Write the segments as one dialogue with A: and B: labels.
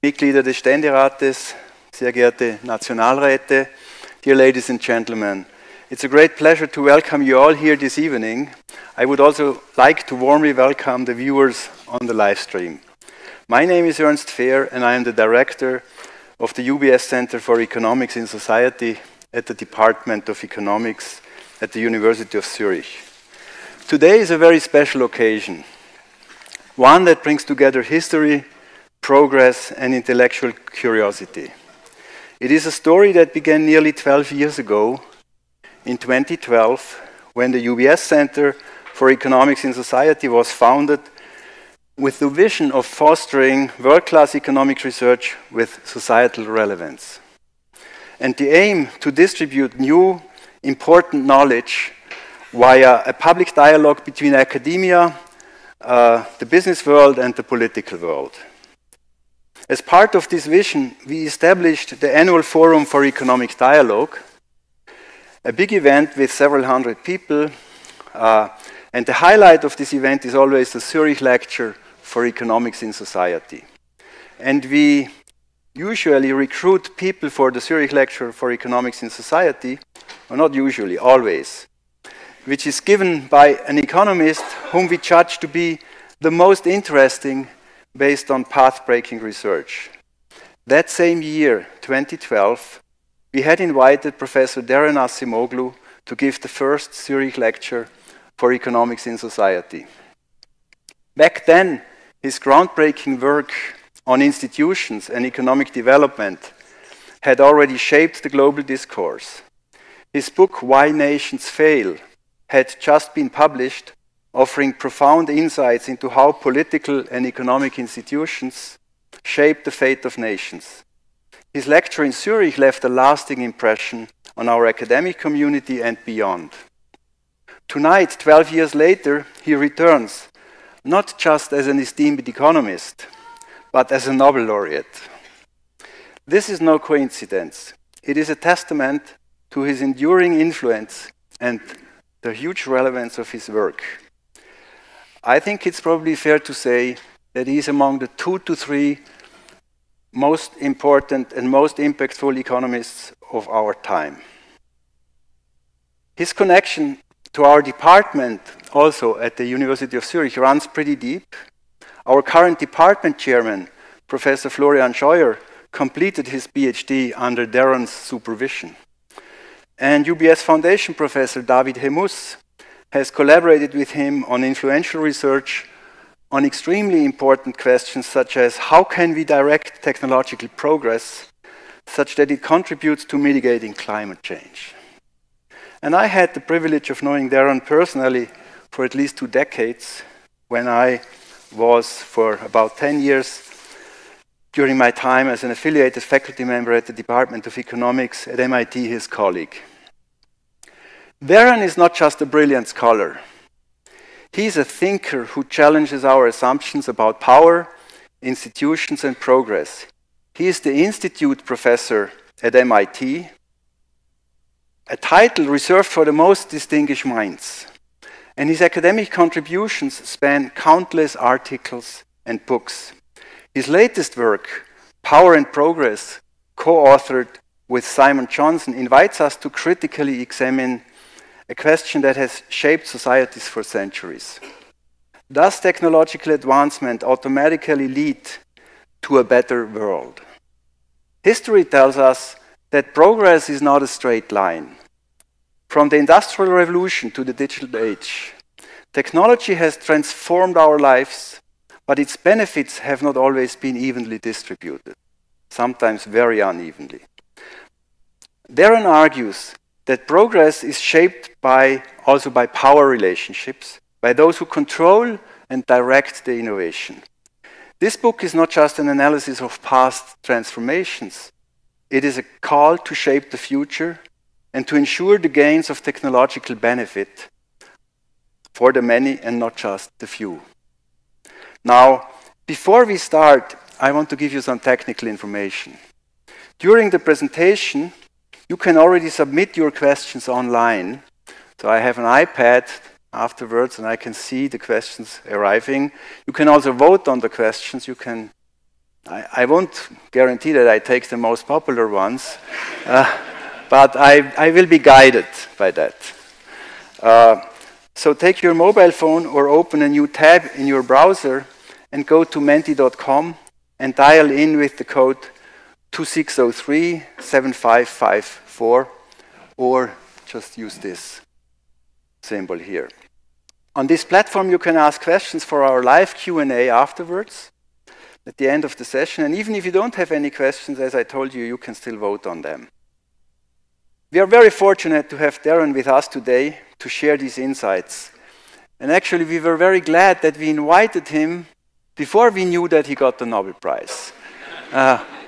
A: Mitglieder des Ständerates, sehr geehrte Nationalräte, dear ladies and gentlemen, it's a great pleasure to welcome you all here this evening. I would also like to warmly welcome the viewers on the live stream. My name is Ernst Fehr and I am the director of the UBS Center for Economics in Society at the Department of Economics at the University of Zurich. Today is a very special occasion, one that brings together history, progress and intellectual curiosity. It is a story that began nearly 12 years ago, in 2012, when the UBS Center for Economics in Society was founded with the vision of fostering world-class economic research with societal relevance. And the aim to distribute new, important knowledge via a public dialogue between academia, the business world and the political world. As part of this vision, we established the annual Forum for Economic Dialogue, a big event with several hundred people, and the highlight of this event is always the Zurich Lecture for Economics in Society. And we usually recruit people for the Zurich Lecture for Economics in Society, or not usually, always, which is given by an economist whom we judge to be the most interesting based on path-breaking research. That same year, 2012, we had invited Professor Daron Acemoğlu to give the first Zurich Lecture for Economics in Society. Back then, his groundbreaking work on institutions and economic development had already shaped the global discourse. His book, Why Nations Fail, had just been published, offering profound insights into how political and economic institutions shape the fate of nations. His lecture in Zurich left a lasting impression on our academic community and beyond. Tonight, 12 years later, he returns, not just as an esteemed economist, but as a Nobel laureate. This is no coincidence. It is a testament to his enduring influence and the huge relevance of his work. I think it's probably fair to say that he is among the 2 to 3 most important and most impactful economists of our time. His connection to our department, also at the University of Zurich, runs pretty deep. Our current department chairman, Professor Florian Scheuer, completed his PhD under Daron's supervision. And UBS Foundation Professor David Hemus has collaborated with him on influential research on extremely important questions such as how can we direct technological progress such that it contributes to mitigating climate change. And I had the privilege of knowing Daron personally for at least 2 decades when I was for about 10 years during my time as an affiliated faculty member at the Department of Economics at MIT, his colleague. Daron is not just a brilliant scholar. He's a thinker who challenges our assumptions about power, institutions, and progress. He is the Institute Professor at MIT, a title reserved for the most distinguished minds. And his academic contributions span countless articles and books. His latest work, Power and Progress, co-authored with Simon Johnson, invites us to critically examine a question that has shaped societies for centuries. Does technological advancement automatically lead to a better world? History tells us that progress is not a straight line. From the Industrial Revolution to the digital age, technology has transformed our lives, but its benefits have not always been evenly distributed, sometimes very unevenly. Daron argues that progress is shaped also by power relationships, by those who control and direct the innovation. This book is not just an analysis of past transformations. It is a call to shape the future and to ensure the gains of technological benefit for the many and not just the few. Now, before we start, I want to give you some technical information. During the presentation, you can already submit your questions online. So I have an iPad afterwards and I can see the questions arriving. You can also vote on the questions. You can I won't guarantee that I take the most popular ones, but I will be guided by that. So take your mobile phone or open a new tab in your browser and go to menti.com and dial in with the code 2603-7554, or just use this symbol here. On this platform, you can ask questions for our live Q&A afterwards, at the end of the session. And even if you don't have any questions, as I told you, you can still vote on them. We are very fortunate to have Daron with us today to share these insights. And actually, we were very glad that we invited him before we knew that he got the Nobel Prize.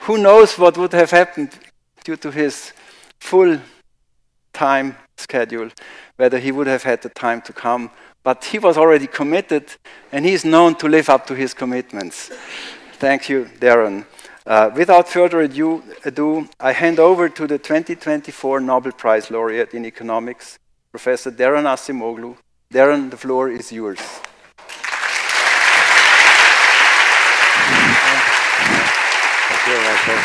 A: Who knows what would have happened due to his full time schedule, whether he would have had the time to come. But he was already committed, and he's known to live up to his commitments. Thank you, Daron. Without further ado, I hand over to the 2024 Nobel Prize laureate in economics, Professor Daron Acemoğlu. Daron, the floor is yours.
B: Thank you, Michael.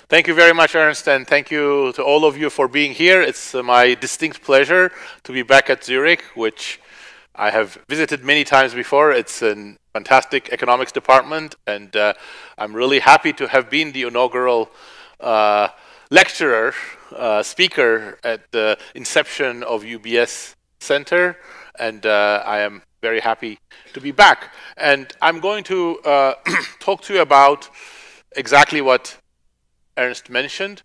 B: Thank you very much, Ernst, and thank you to all of you for being here. It's my distinct pleasure to be back at Zurich, which I have visited many times before. It's a fantastic economics department, and I'm really happy to have been the inaugural lecturer, speaker at the inception of UBS Center, and I am very happy to be back. And I'm going to talk to you about exactly what Ernst mentioned,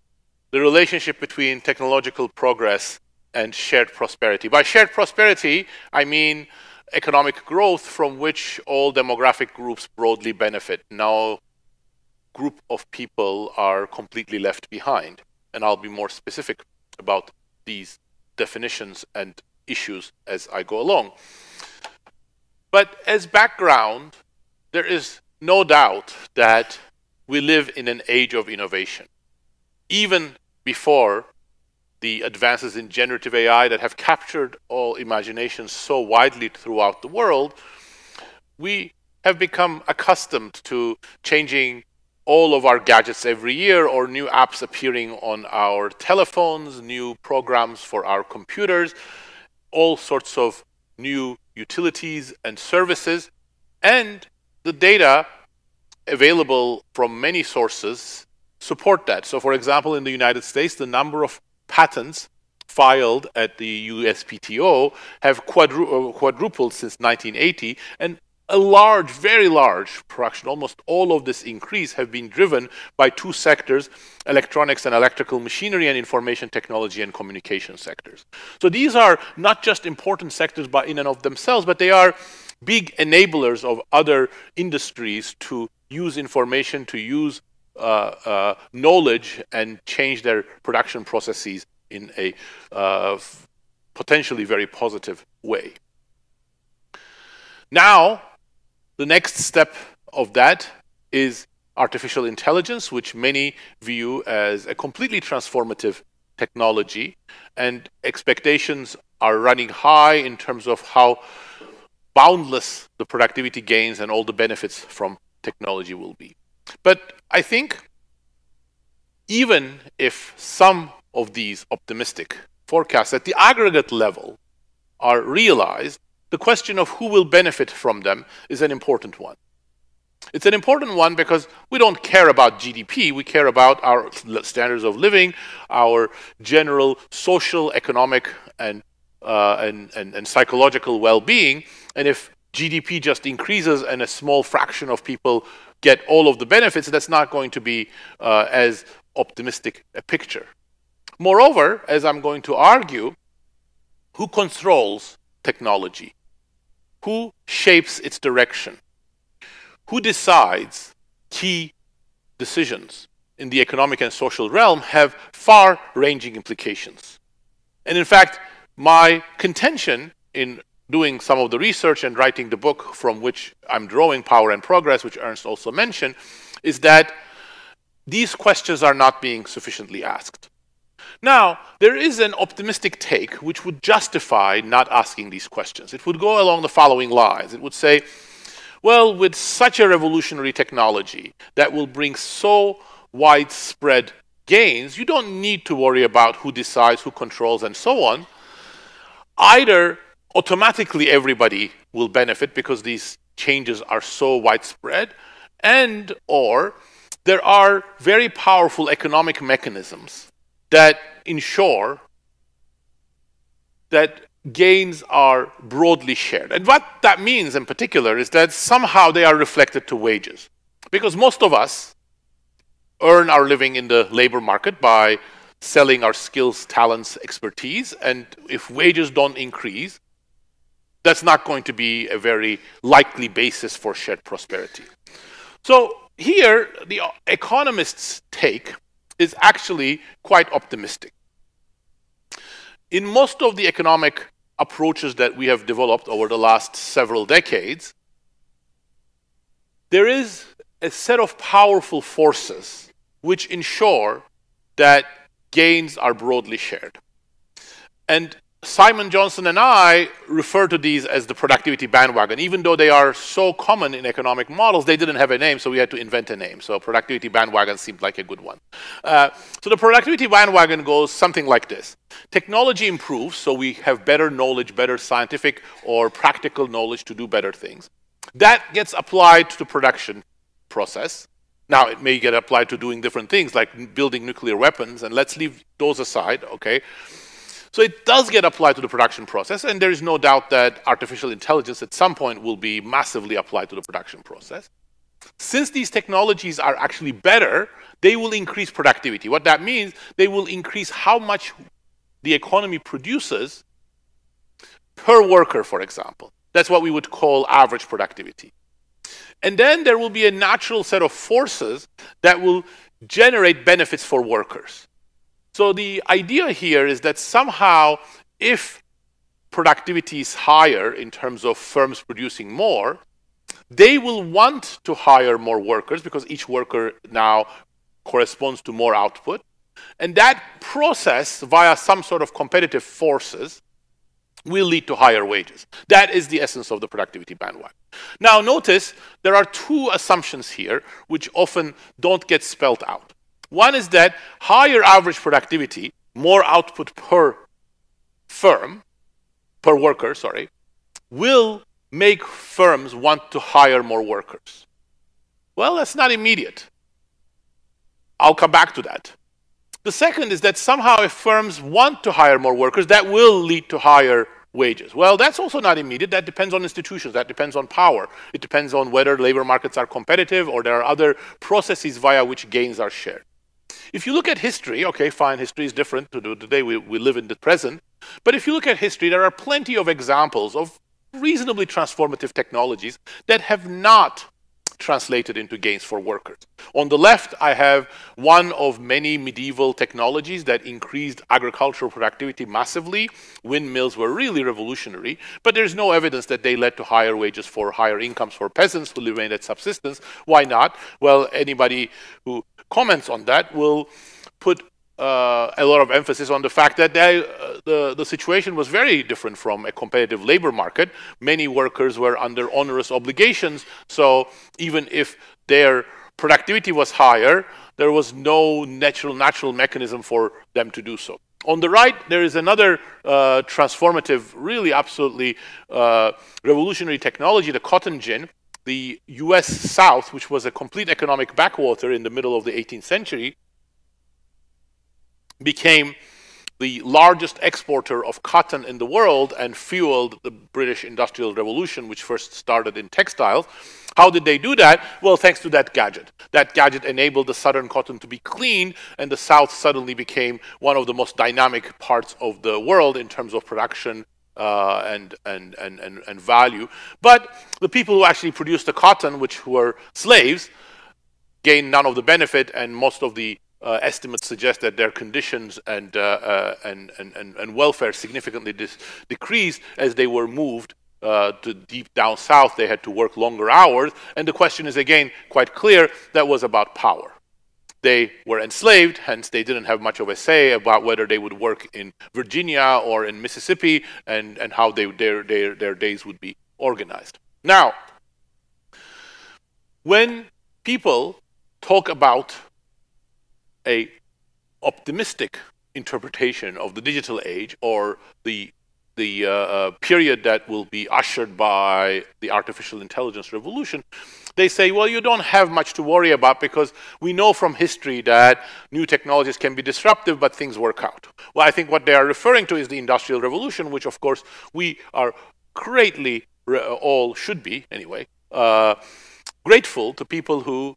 B: the relationship between technological progress and shared prosperity. By shared prosperity, I mean economic growth from which all demographic groups broadly benefit. No group of people are completely left behind. And I'll be more specific about these definitions and issues as I go along. But as background, there is no doubt that we live in an age of innovation. Even before the advances in generative AI that have captured all imaginations so widely throughout the world, we have become accustomed to changing all of our gadgets every year, or new apps appearing on our telephones, new programs for our computers, all sorts of new utilities and services, and the data available from many sources support that. So for example, in the United States, the number of patents filed at the USPTO have quadrupled since 1980, and a large, very large fraction, almost all of this increase, have been driven by two sectors: electronics and electrical machinery, and information technology and communication sectors. So these are not just important sectors by in and of themselves, but they are big enablers of other industries to use information, to use knowledge, and change their production processes in a potentially very positive way. Now, the next step of that is artificial intelligence, which many view as a completely transformative technology, and expectations are running high in terms of how boundless the productivity gains and all the benefits from technology will be. But I think even if some of these optimistic forecasts at the aggregate level are realized, the question of who will benefit from them is an important one. It's an important one because we don't care about GDP, we care about our standards of living, our general social, economic, and psychological well-being. And if GDP just increases and a small fraction of people get all of the benefits, that's not going to be as optimistic a picture. Moreover, as I'm going to argue, who controls technology? Who shapes its direction? Who decides key decisions in the economic and social realm have far-ranging implications. And in fact, my contention in doing some of the research and writing the book from which I'm drawing Power and Progress, which Ernst also mentioned, is that these questions are not being sufficiently asked. Now, there is an optimistic take which would justify not asking these questions. It would go along the following lines. It would say, well, with such a revolutionary technology that will bring so widespread gains, you don't need to worry about who decides, who controls, and so on. Either automatically everybody will benefit because these changes are so widespread, and or there are very powerful economic mechanisms that ensure that gains are broadly shared. And what that means in particular is that somehow they are reflected to wages. Because most of us earn our living in the labor market by selling our skills, talents, expertise, and if wages don't increase, that's not going to be a very likely basis for shared prosperity. So here, the economists' take is actually quite optimistic. In most of the economic approaches that we have developed over the last several decades, there is a set of powerful forces which ensure that gains are broadly shared. And Simon Johnson and I refer to these as the productivity bandwagon. Even though they are so common in economic models, they didn't have a name, so we had to invent a name. So productivity bandwagon seemed like a good one. So the productivity bandwagon goes something like this. Technology improves, so we have better knowledge, better scientific or practical knowledge to do better things. That gets applied to the production process. Now, it may get applied to doing different things, like building nuclear weapons, and let's leave those aside, okay? So it does get applied to the production process, and there is no doubt that artificial intelligence at some point will be massively applied to the production process. Since these technologies are actually better, they will increase productivity. What that means, they will increase how much the economy produces per worker, for example. That's what we would call average productivity. And then there will be a natural set of forces that will generate benefits for workers. So the idea here is that somehow if productivity is higher in terms of firms producing more, they will want to hire more workers because each worker now corresponds to more output. And that process, via some sort of competitive forces, will lead to higher wages. That is the essence of the productivity bandwagon. Now notice there are two assumptions here which often don't get spelled out. One is that higher average productivity, more output per firm, per worker, sorry, will make firms want to hire more workers. Well, that's not immediate. I'll come back to that. The second is that somehow if firms want to hire more workers, that will lead to higher wages. Well, that's also not immediate. That depends on institutions. That depends on power. It depends on whether labor markets are competitive or there are other processes via which gains are shared. If you look at history, okay, fine, history is different to today. We live in the present. But if you look at history, there are plenty of examples of reasonably transformative technologies that have not translated into gains for workers. On the left, I have one of many medieval technologies that increased agricultural productivity massively. Windmills were really revolutionary, but there's no evidence that they led to higher wages for higher incomes for peasants who remained at subsistence. Why not? Well, anybody who comments on that will put a lot of emphasis on the fact that the situation was very different from a competitive labor market. Many workers were under onerous obligations, so even if their productivity was higher, there was no natural mechanism for them to do so. On the right, there is another transformative, really absolutely revolutionary technology, the cotton gin. The US South, which was a complete economic backwater in the middle of the 18th century, became the largest exporter of cotton in the world and fueled the British Industrial Revolution, which first started in textiles. How did they do that? Well, thanks to that gadget. That gadget enabled the southern cotton to be cleaned, and the South suddenly became one of the most dynamic parts of the world in terms of production and value. But the people who actually produced the cotton, which were slaves, gained none of the benefit, and most of the estimates suggest that their conditions and welfare significantly decreased as they were moved to deep down south. They had to work longer hours, and the question is again quite clear, that was about power. they were enslaved, hence they didn't have much of a say about whether they would work in Virginia or in Mississippi and how their days would be organized. Now, when people talk about a optimistic interpretation of the digital age or the period that will be ushered by the artificial intelligence revolution, they say, well, you don't have much to worry about because we know from history that new technologies can be disruptive, but things work out. Well, I think what they are referring to is the Industrial Revolution, which, of course, we are greatly, all should be, anyway, grateful to people who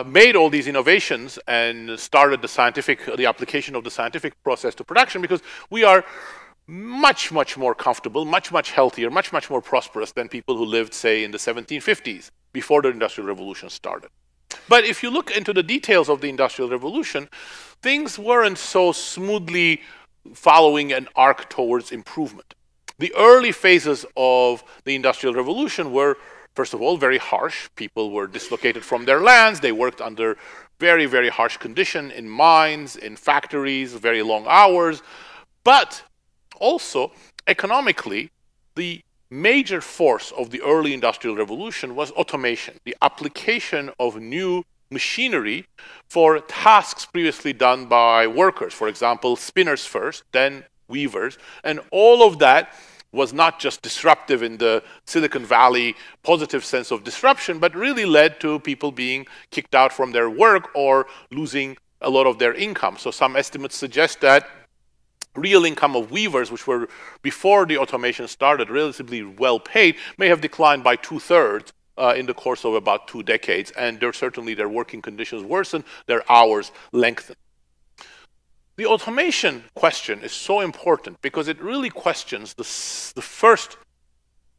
B: made all these innovations and started the application of the scientific process to production, because we are much, much more comfortable, much, much healthier, much, much more prosperous than people who lived, say, in the 1750s, before the Industrial Revolution started. But if you look into the details of the Industrial Revolution, things weren't so smoothly following an arc towards improvement. The early phases of the Industrial Revolution were, first of all, very harsh. People were dislocated from their lands. They worked under very, very harsh conditions in mines, in factories, very long hours. But also, economically, the major force of the early Industrial Revolution was automation, the application of new machinery for tasks previously done by workers. For example, spinners first, then weavers, and all of that was not just disruptive in the Silicon Valley positive sense of disruption, but really led to people being kicked out from their work or losing a lot of their income. So some estimates suggest that real income of weavers, which were before the automation started relatively well paid, may have declined by 2/3 in the course of about 2 decades, and certainly their working conditions worsened, their hours lengthened. The automation question is so important because it really questions the first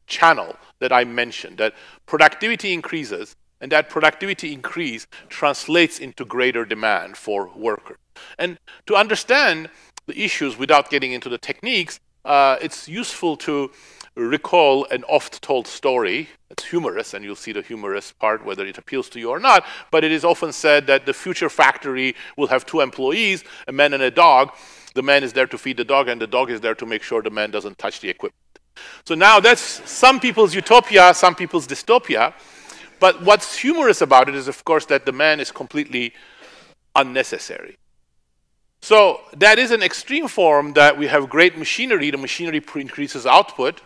B: channel that I mentioned, that productivity increases, and that productivity increase translates into greater demand for workers. And to understand the issues without getting into the techniques, it's useful to recall an oft-told story. It's humorous, and you'll see the humorous part, whether it appeals to you or not, but it is often said that the future factory will have 2 employees, a man and a dog. The man is there to feed the dog, and the dog is there to make sure the man doesn't touch the equipment. So now that's some people's utopia, some people's dystopia, but what's humorous about it is, of course, that the man is completely unnecessary. So that is an extreme form that we have great machinery. The machinery increases output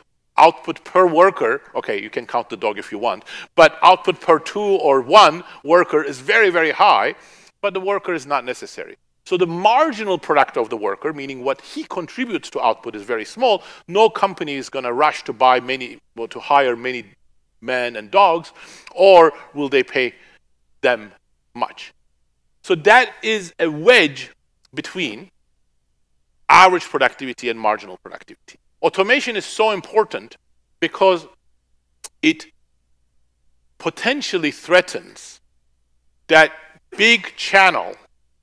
B: per worker. Okay, you can count the dog if you want, but output per 2 or 1 worker is very, very high, but the worker is not necessary. So the marginal product of the worker, meaning what he contributes to output, is very small. No company is going to rush to buy many, or to hire many men and dogs, or will they pay them much? So that is a wedge between average productivity and marginal productivity. Automation is so important because it potentially threatens that big channel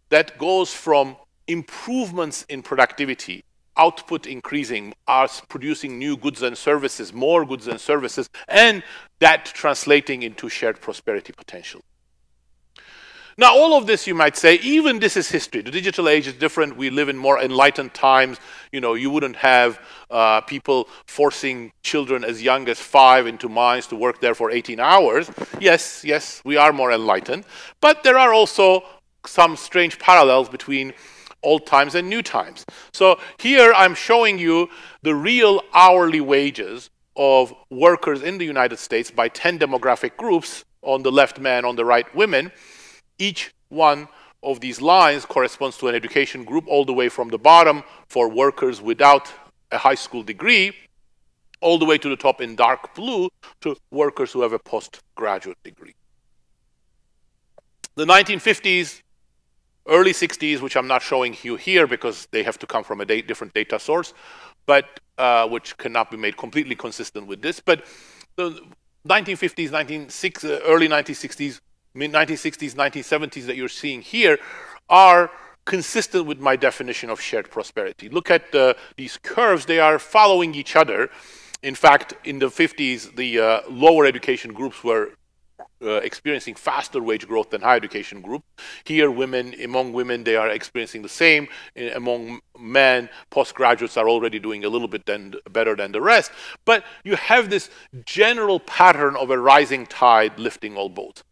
B: that goes from improvements in productivity, output increasing, us producing new goods and services, more goods and services, and that translating into shared prosperity potential. Now, all of this, you might say, even this is history. The digital age is different. We live in more enlightened times. You know, you wouldn't have people forcing children as young as 5 into mines to work there for 18 hours. Yes, we are more enlightened. But there are also some strange parallels between old times and new times. So here I'm showing you the real hourly wages of workers in the United States by 10 demographic groups. On the left, men, on the right, women. Each one of these lines corresponds to an education group, all the way from the bottom for workers without a high school degree, all the way to the top in dark blue to workers who have a postgraduate degree. The 1950s, early 60s, which I'm not showing you here because they have to come from a different data source, but which cannot be made completely consistent with this. But the 1950s, early 1960s, mid-1960s, 1970s that you're seeing here are consistent with my definition of shared prosperity. Look at these curves. They are following each other. In fact, in the 50s, the lower education groups were experiencing faster wage growth than higher education group. Here, among women, they are experiencing the same. Among men, postgraduates are already doing a little bit better than the rest. But you have this general pattern of a rising tide lifting all boats.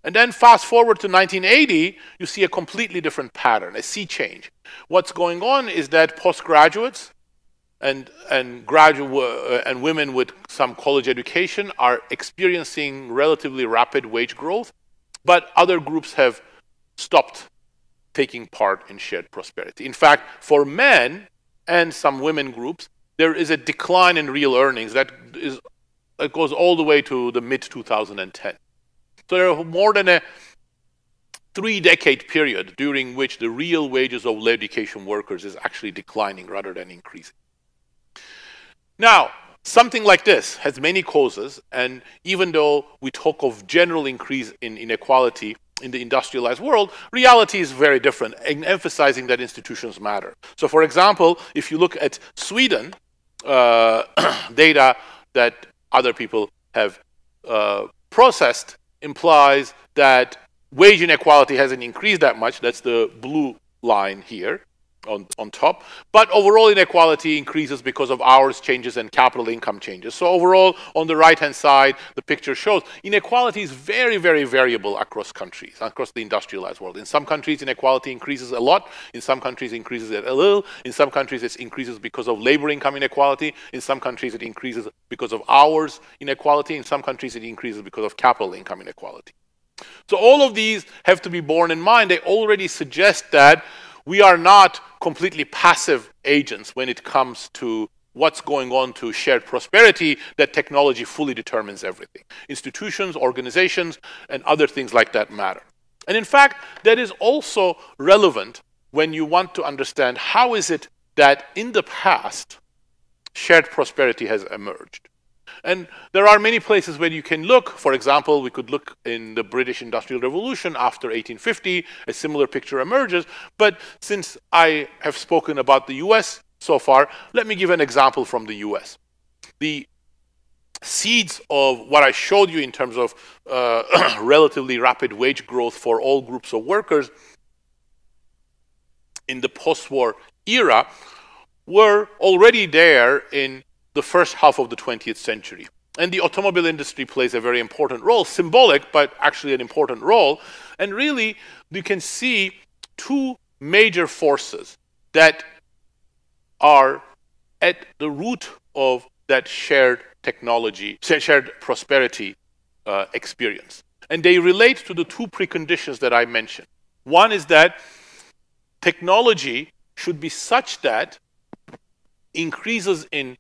B: And then fast forward to 1980, you see a completely different pattern, a sea change. What's going on is that postgraduates and women with some college education are experiencing relatively rapid wage growth, but other groups have stopped taking part in shared prosperity. In fact, for men and some women groups, there is a decline in real earnings that goes all the way to the mid-2010. So there are more than a 3-decade period during which the real wages of low education workers is actually declining rather than increasing. Now, something like this has many causes, and even though we talk of general increase in inequality in the industrialized world, reality is very different, emphasizing that institutions matter. So for example, if you look at Sweden, data that other people have processed implies that wage inequality hasn't increased that much. That's the blue line here on top. But overall inequality increases because of hours changes and capital income changes. So overall, on the right-hand side, the picture shows inequality is very, very variable across countries, across the industrialized world. In some countries, inequality increases a lot. In some countries, it increases a little. In some countries, it increases because of labor income inequality. In some countries, it increases because of hours inequality. In some countries, it increases because of capital income inequality. So all of these have to be borne in mind. They already suggest that we are not completely passive agents when it comes to what's going on to shared prosperity, that technology fully determines everything. Institutions, organizations, and other things like that matter. And in fact, that is also relevant when you want to understand how is it that in the past, shared prosperity has emerged. And there are many places where you can look. For example, we could look in the British Industrial Revolution after 1850, a similar picture emerges. But since I have spoken about the US so far, let me give an example from the US. The seeds of what I showed you in terms of relatively rapid wage growth for all groups of workers in the post-war era were already there in the first half of the 20th century. And the automobile industry plays a very important role, symbolic, but actually an important role. And really, you can see two major forces that are at the root of that shared technology, shared prosperity experience. And they relate to the two preconditions that I mentioned. One is that technology should be such that increases in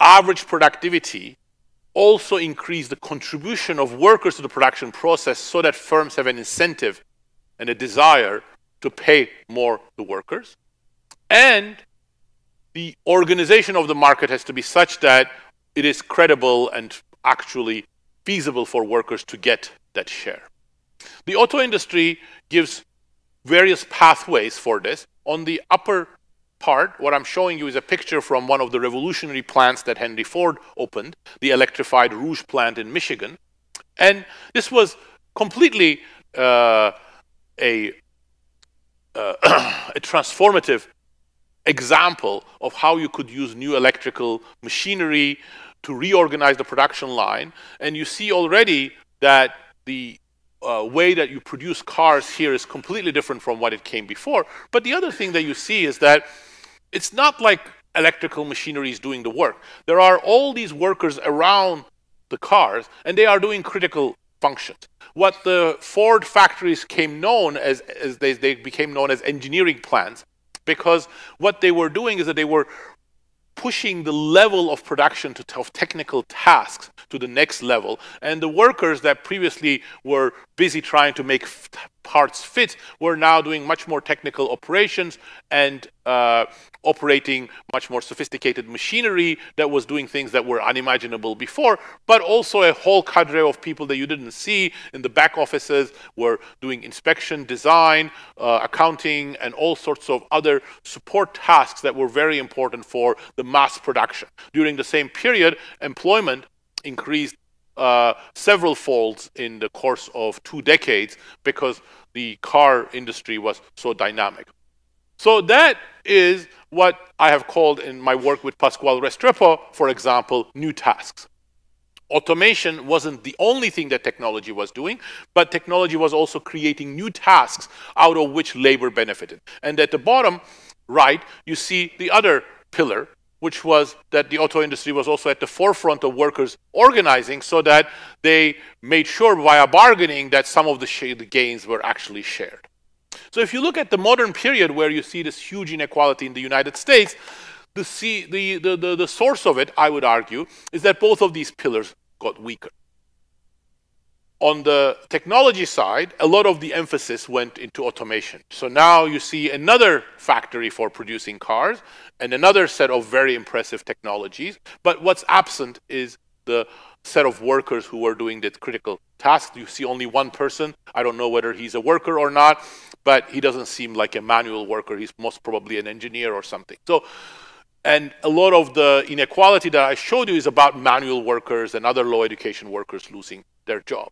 B: average productivity also increase the contribution of workers to the production process so that firms have an incentive and a desire to pay more to workers. And the organization of the market has to be such that it is credible and actually feasible for workers to get that share. The auto industry gives various pathways for this. On the upper part, what I'm showing you is a picture from one of the revolutionary plants that Henry Ford opened, the electrified Rouge plant in Michigan. And this was completely a transformative example of how you could use new electrical machinery to reorganize the production line. And you see already that the way that you produce cars here is completely different from what it came before. But the other thing that you see is that it's not like electrical machinery is doing the work. There are all these workers around the cars, and they are doing critical functions. What the Ford factories became known as they became known as engineering plants, because what they were doing is that they were pushing the level of production of technical tasks to the next level. And the workers that previously were busy trying to make parts fit were now doing much more technical operations and operating much more sophisticated machinery that was doing things that were unimaginable before, but also a whole cadre of people that you didn't see in the back offices were doing inspection, design, accounting, and all sorts of other support tasks that were very important for the mass production. During the same period, employment increased several folds in the course of 2 decades because the car industry was so dynamic. So that is what I have called in my work with Pascual Restrepo, for example, new tasks. Automation wasn't the only thing that technology was doing, but technology was also creating new tasks out of which labor benefited. And at the bottom right, you see the other pillar, which was that the auto industry was also at the forefront of workers organizing so that they made sure via bargaining that some of the gains were actually shared. So if you look at the modern period where you see this huge inequality in the United States, the source of it, I would argue, is that both of these pillars got weaker. On the technology side, a lot of the emphasis went into automation. So now you see another factory for producing cars and another set of very impressive technologies. But what's absent is the set of workers who were doing the critical tasks. You see only one person. I don't know whether he's a worker or not, but he doesn't seem like a manual worker. He's most probably an engineer or something. So, and a lot of the inequality that I showed you is about manual workers and other low education workers losing their job.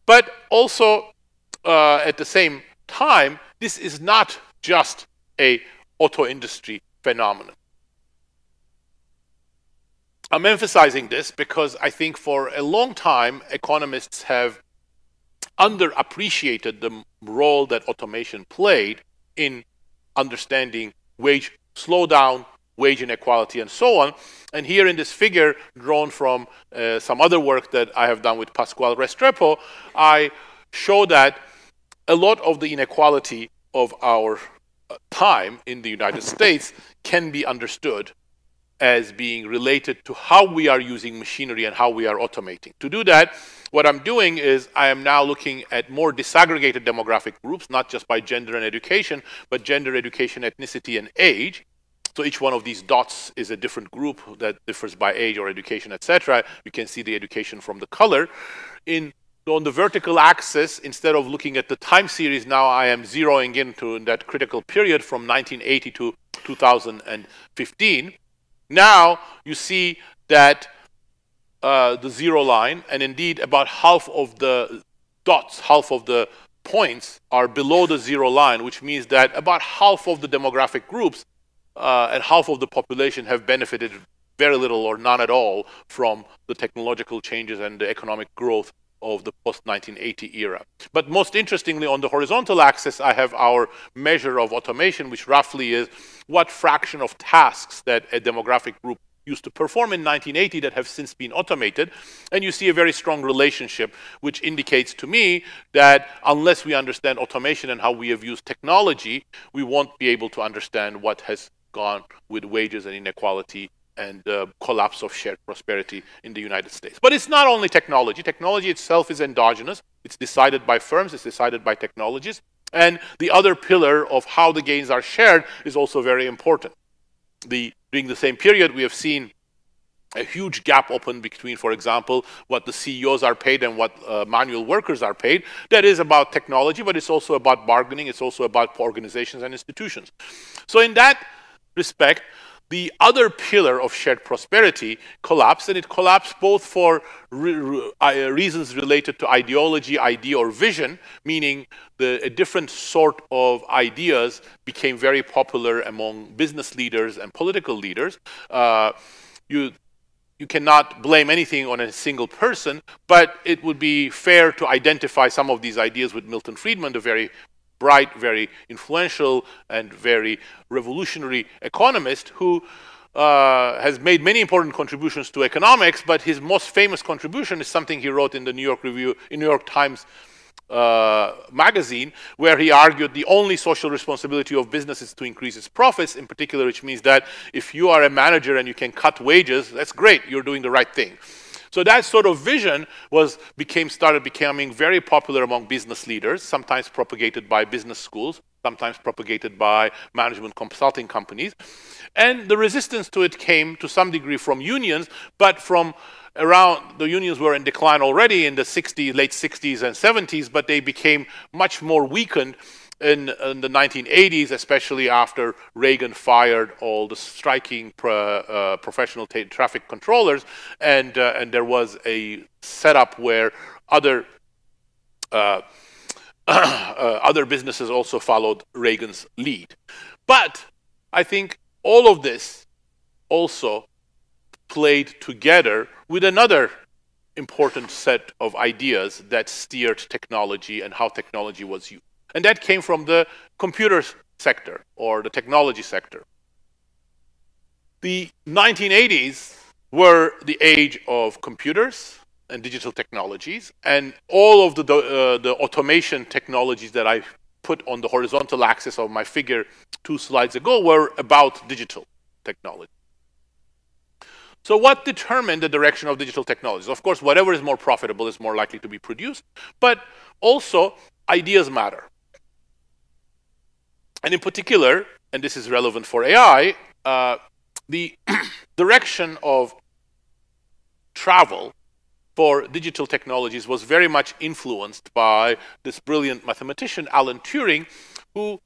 B: But also, at the same time, this is not just a auto industry phenomenon. I'm emphasizing this because I think for a long time, economists have underappreciated the role that automation played in understanding wage slowdown, wage inequality, and so on. And here in this figure, drawn from some other work that I have done with Pascual Restrepo, I show that a lot of the inequality of our time in the United States can be understood as being related to how we are using machinery and how we are automating. To do that, what I'm doing is I am now looking at more disaggregated demographic groups, not just by gender and education, but gender, education, ethnicity, and age. So each one of these dots is a different group that differs by age or education, etc. You can see the education from the color. On the vertical axis, instead of looking at the time series, now I am zeroing into that critical period from 1980 to 2015. Now you see that the zero line, and indeed about half of the dots, half of the points are below the zero line, which means that about half of the demographic groups and half of the population have benefited very little or none at all from the technological changes and the economic growth of the post-1980 era. But most interestingly, on the horizontal axis, I have our measure of automation, which roughly is what fraction of tasks that a demographic group used to perform in 1980 that have since been automated. And you see a very strong relationship, which indicates to me that unless we understand automation and how we have used technology, we won't be able to understand what has gone with wages and inequality and the collapse of shared prosperity in the United States. But it's not only technology. Technology itself is endogenous. It's decided by firms. It's decided by technologists. And the other pillar of how the gains are shared is also very important. During the same period, we have seen a huge gap open between, for example, what the CEOs are paid and what manual workers are paid. That is about technology, but it's also about bargaining. It's also about organizations and institutions. So in that respect, the other pillar of shared prosperity collapsed, and it collapsed both for reasons related to ideology, idea, or vision, meaning a different sort of ideas became very popular among business leaders and political leaders. You cannot blame anything on a single person, but it would be fair to identify some of these ideas with Milton Friedman, the very bright, very influential, and very revolutionary economist who has made many important contributions to economics, but his most famous contribution is something he wrote in the New York Times magazine, where he argued the only social responsibility of business is to increase its profits, in particular, which means that if you are a manager and you can cut wages, that's great, you're doing the right thing. So that sort of vision started becoming very popular among business leaders, sometimes propagated by business schools, sometimes propagated by management consulting companies. And the resistance to it came to some degree from unions, but from the unions were in decline already in the late 60s and 70s, but they became much more weakened in the 1980s, especially after Reagan fired all the striking professional traffic controllers, and there was a setup where other businesses also followed Reagan's lead. But I think all of this also played together with another important set of ideas that steered technology and how technology was used. And that came from the computer sector or the technology sector. The 1980s were the age of computers and digital technologies, and all of the automation technologies that I put on the horizontal axis of my figure 2 slides ago were about digital technology. So what determined the direction of digital technologies? Of course, whatever is more profitable is more likely to be produced, but also ideas matter. And in particular, and this is relevant for AI, the direction of travel for digital technologies was very much influenced by this brilliant mathematician, Alan Turing, who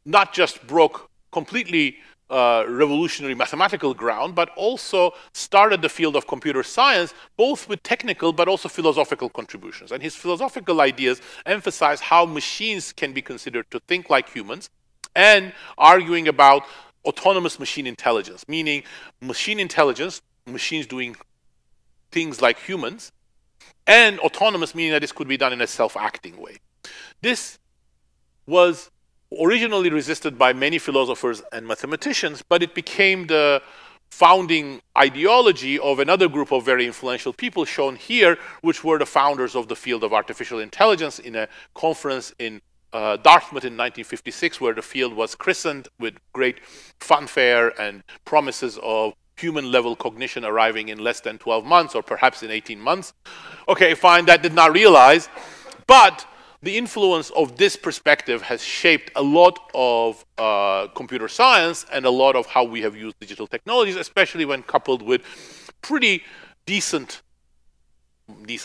B: not just broke completely revolutionary mathematical ground, but also started the field of computer science, both with technical but also philosophical contributions. And his philosophical ideas emphasize how machines can be considered to think like humans, and arguing about autonomous machine intelligence, meaning machine intelligence, machines doing things like humans, and autonomous, meaning that this could be done in a self-acting way. This was originally resisted by many philosophers and mathematicians, but it became the founding ideology of another group of very influential people shown here, which were the founders of the field of artificial intelligence in a conference in Dartmouth in 1956, where the field was christened with great fanfare and promises of human-level cognition arriving in less than 12 months, or perhaps in 18 months. Okay, fine, that did not realize, but the influence of this perspective has shaped a lot of computer science and a lot of how we have used digital technologies, especially when coupled with pretty decent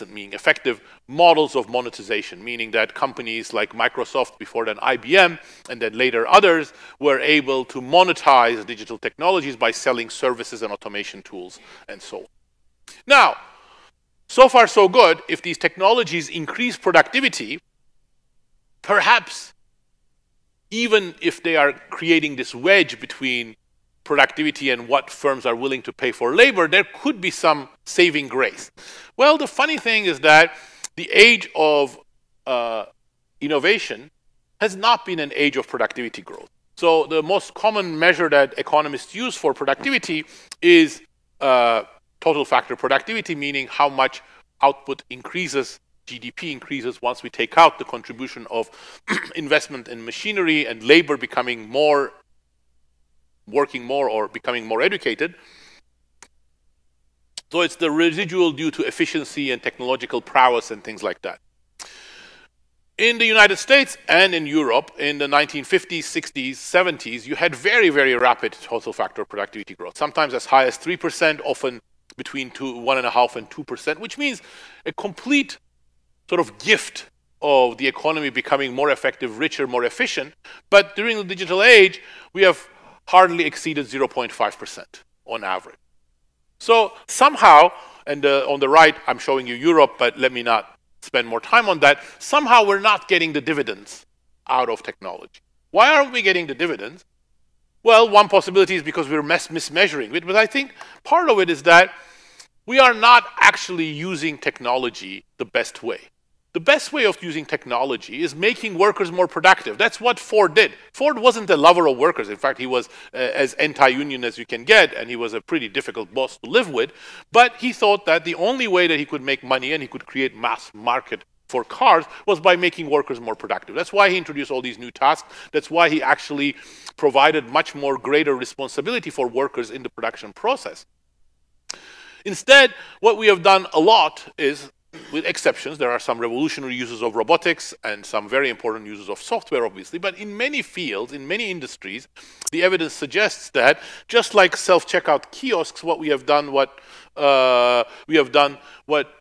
B: meaning effective models of monetization, meaning that companies like Microsoft, before then IBM, and then later others, were able to monetize digital technologies by selling services and automation tools and so on. Now, so far so good. If these technologies increase productivity, perhaps even if they are creating this wedge between productivity and what firms are willing to pay for labor, there could be some saving grace. Well, the funny thing is that the age of innovation has not been an age of productivity growth. So the most common measure that economists use for productivity is total factor productivity, meaning how much output increases, GDP increases once we take out the contribution of investment in machinery and labor becoming more, working more or becoming more educated. So it's the residual due to efficiency and technological prowess and things like that. In the United States and in Europe, in the 1950s, 60s, 70s, you had very, very rapid total factor productivity growth, sometimes as high as 3%, often between 1.5% and 2%, which means a complete sort of gift of the economy becoming more effective, richer, more efficient. But during the digital age, we have hardly exceeded 0.5% on average. So somehow, and on the right, I'm showing you Europe, but let me not spend more time on that. Somehow we're not getting the dividends out of technology. Why aren't we getting the dividends? Well, one possibility is because we're mismeasuring it, but I think part of it is that we are not actually using technology the best way. The best way of using technology is making workers more productive. That's what Ford did. Ford wasn't a lover of workers. In fact, he was as anti-union as you can get, and he was a pretty difficult boss to live with. But he thought that the only way that he could make money and he could create mass market for cars was by making workers more productive. That's why he introduced all these new tasks. That's why he actually provided much more greater responsibility for workers in the production process. Instead, what we have done a lot is, with exceptions, there are some revolutionary uses of robotics and some very important uses of software, obviously, but in many fields, in many industries, the evidence suggests that just like self-checkout kiosks, what we have done, what we have done what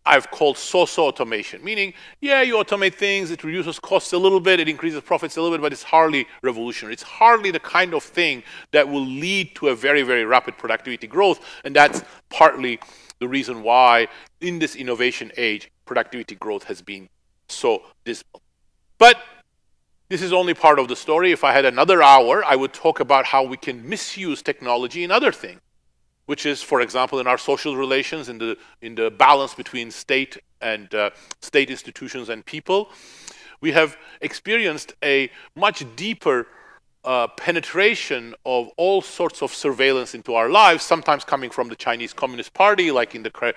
B: I've called so-so automation, meaning, yeah, you automate things, it reduces costs a little bit, it increases profits a little bit, but it's hardly revolutionary. It's hardly the kind of thing that will lead to a very, very rapid productivity growth, and that's partly the reason why in this innovation age, productivity growth has been so dismal. But this is only part of the story. If I had another hour, I would talk about how we can misuse technology in other things, which is, for example, in our social relations, in the balance between state and state institutions and people. We have experienced a much deeper penetration of all sorts of surveillance into our lives, sometimes coming from the Chinese Communist Party, like in the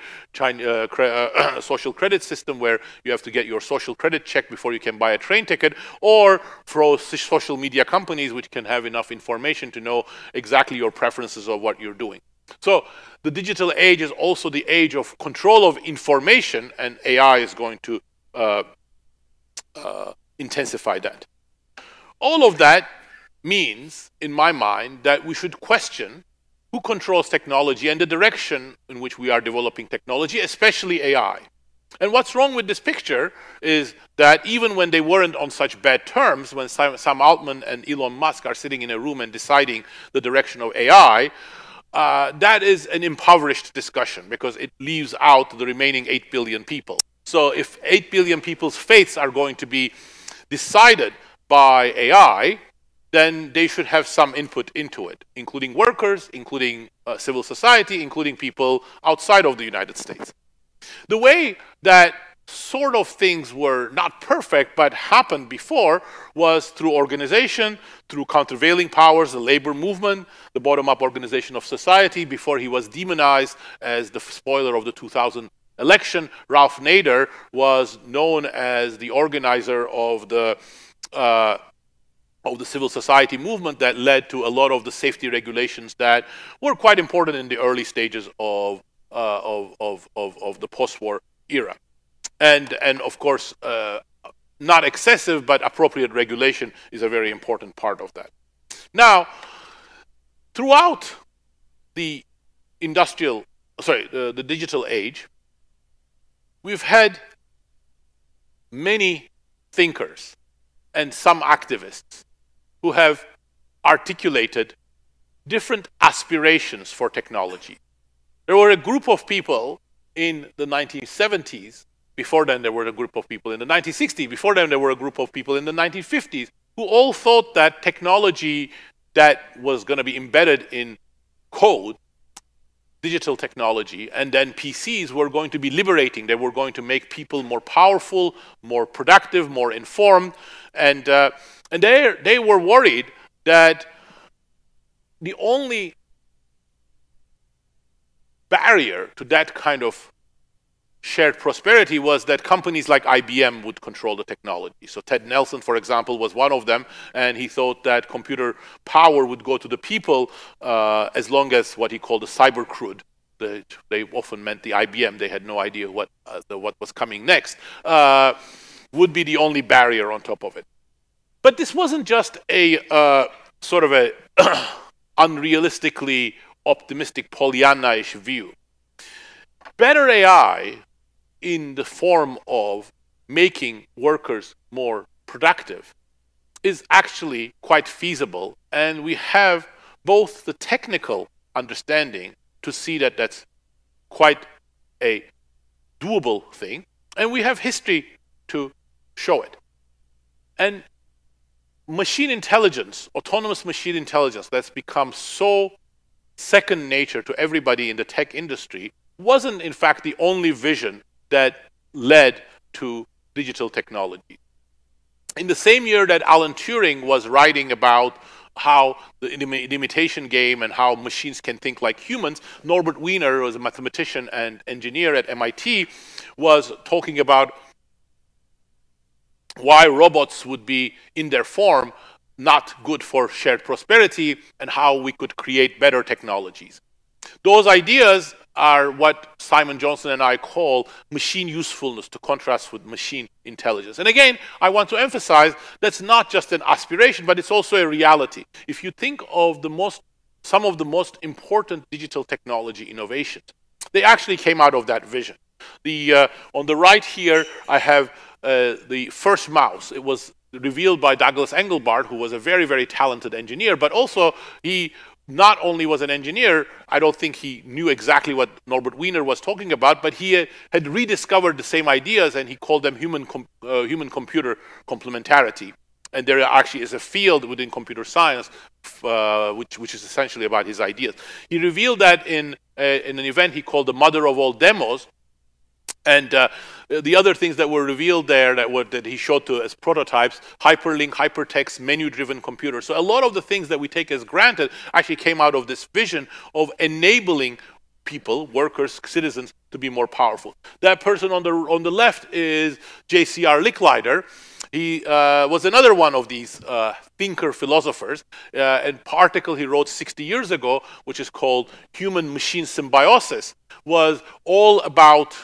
B: social credit system, where you have to get your social credit check before you can buy a train ticket, or for social media companies, which can have enough information to know exactly your preferences of what you're doing. So the digital age is also the age of control of information, and AI is going to intensify that. All of that means, in my mind, that we should question who controls technology and the direction in which we are developing technology, especially AI. And what's wrong with this picture is that even when they weren't on such bad terms, when Sam Altman and Elon Musk are sitting in a room and deciding the direction of AI, that is an impoverished discussion because it leaves out the remaining 8 billion people. So if 8 billion people's fates are going to be decided by AI, then they should have some input into it, including workers, including civil society, including people outside of the United States. The way that sort of things were not perfect but happened before was through organization, through countervailing powers, the labor movement, the bottom-up organization of society. Before he was demonized as the spoiler of the 2000 election, Ralph Nader was known as the organizer of the civil society movement that led to a lot of the safety regulations that were quite important in the early stages of the post-war era. And of course, not excessive, but appropriate regulation is a very important part of that. Now, throughout the the digital age, we've had many thinkers and some activists who have articulated different aspirations for technology. There were a group of people in the 1970s. Before then, there were a group of people in the 1960s. Before then, there were a group of people in the 1950s who all thought that technology that was going to be embedded in code, digital technology, and then PCs were going to be liberating. They were going to make people more powerful, more productive, more informed. And they were worried that the only barrier to that kind of shared prosperity was that companies like IBM would control the technology. So Ted Nelson, for example, was one of them, and he thought that computer power would go to the people as long as what he called the cyber crude. They often meant the IBM. They had no idea what was coming next. Would be the only barrier on top of it. But this wasn't just a sort of a unrealistically optimistic Pollyanna-ish view. Better AI in the form of making workers more productive is actually quite feasible, and we have both the technical understanding to see that that's quite a doable thing, and we have history to show it. And machine intelligence, autonomous machine intelligence, that's become so second nature to everybody in the tech industry, wasn't in fact the only vision that led to digital technology. In the same year that Alan Turing was writing about how the imitation game and how machines can think like humans, Norbert Wiener, who was a mathematician and engineer at MIT, was talking about why robots would be in their form not good for shared prosperity and how we could create better technologies. Those ideas are what Simon Johnson and I call machine usefulness, to contrast with machine intelligence. And again, I want to emphasize that's not just an aspiration, but it's also a reality. If you think of some of the most important digital technology innovations, they actually came out of that vision. On the right here, I have the first mouse. It was revealed by Douglas Engelbart, who was a very, very talented engineer, but also he not only was an engineer, I don't think he knew exactly what Norbert Wiener was talking about, but he had rediscovered the same ideas, and he called them human-computer complementarity. And there actually is a field within computer science which is essentially about his ideas. He revealed that in an event he called the Mother of All Demos. And the other things that were revealed there that he showed to as prototypes: hyperlink, hypertext, menu-driven computer. So a lot of the things that we take as granted actually came out of this vision of enabling people, workers, citizens, to be more powerful. That person on the left is J.C.R. Licklider. He was another one of these thinker philosophers. An article he wrote 60 years ago, which is called Human-Machine Symbiosis, was all about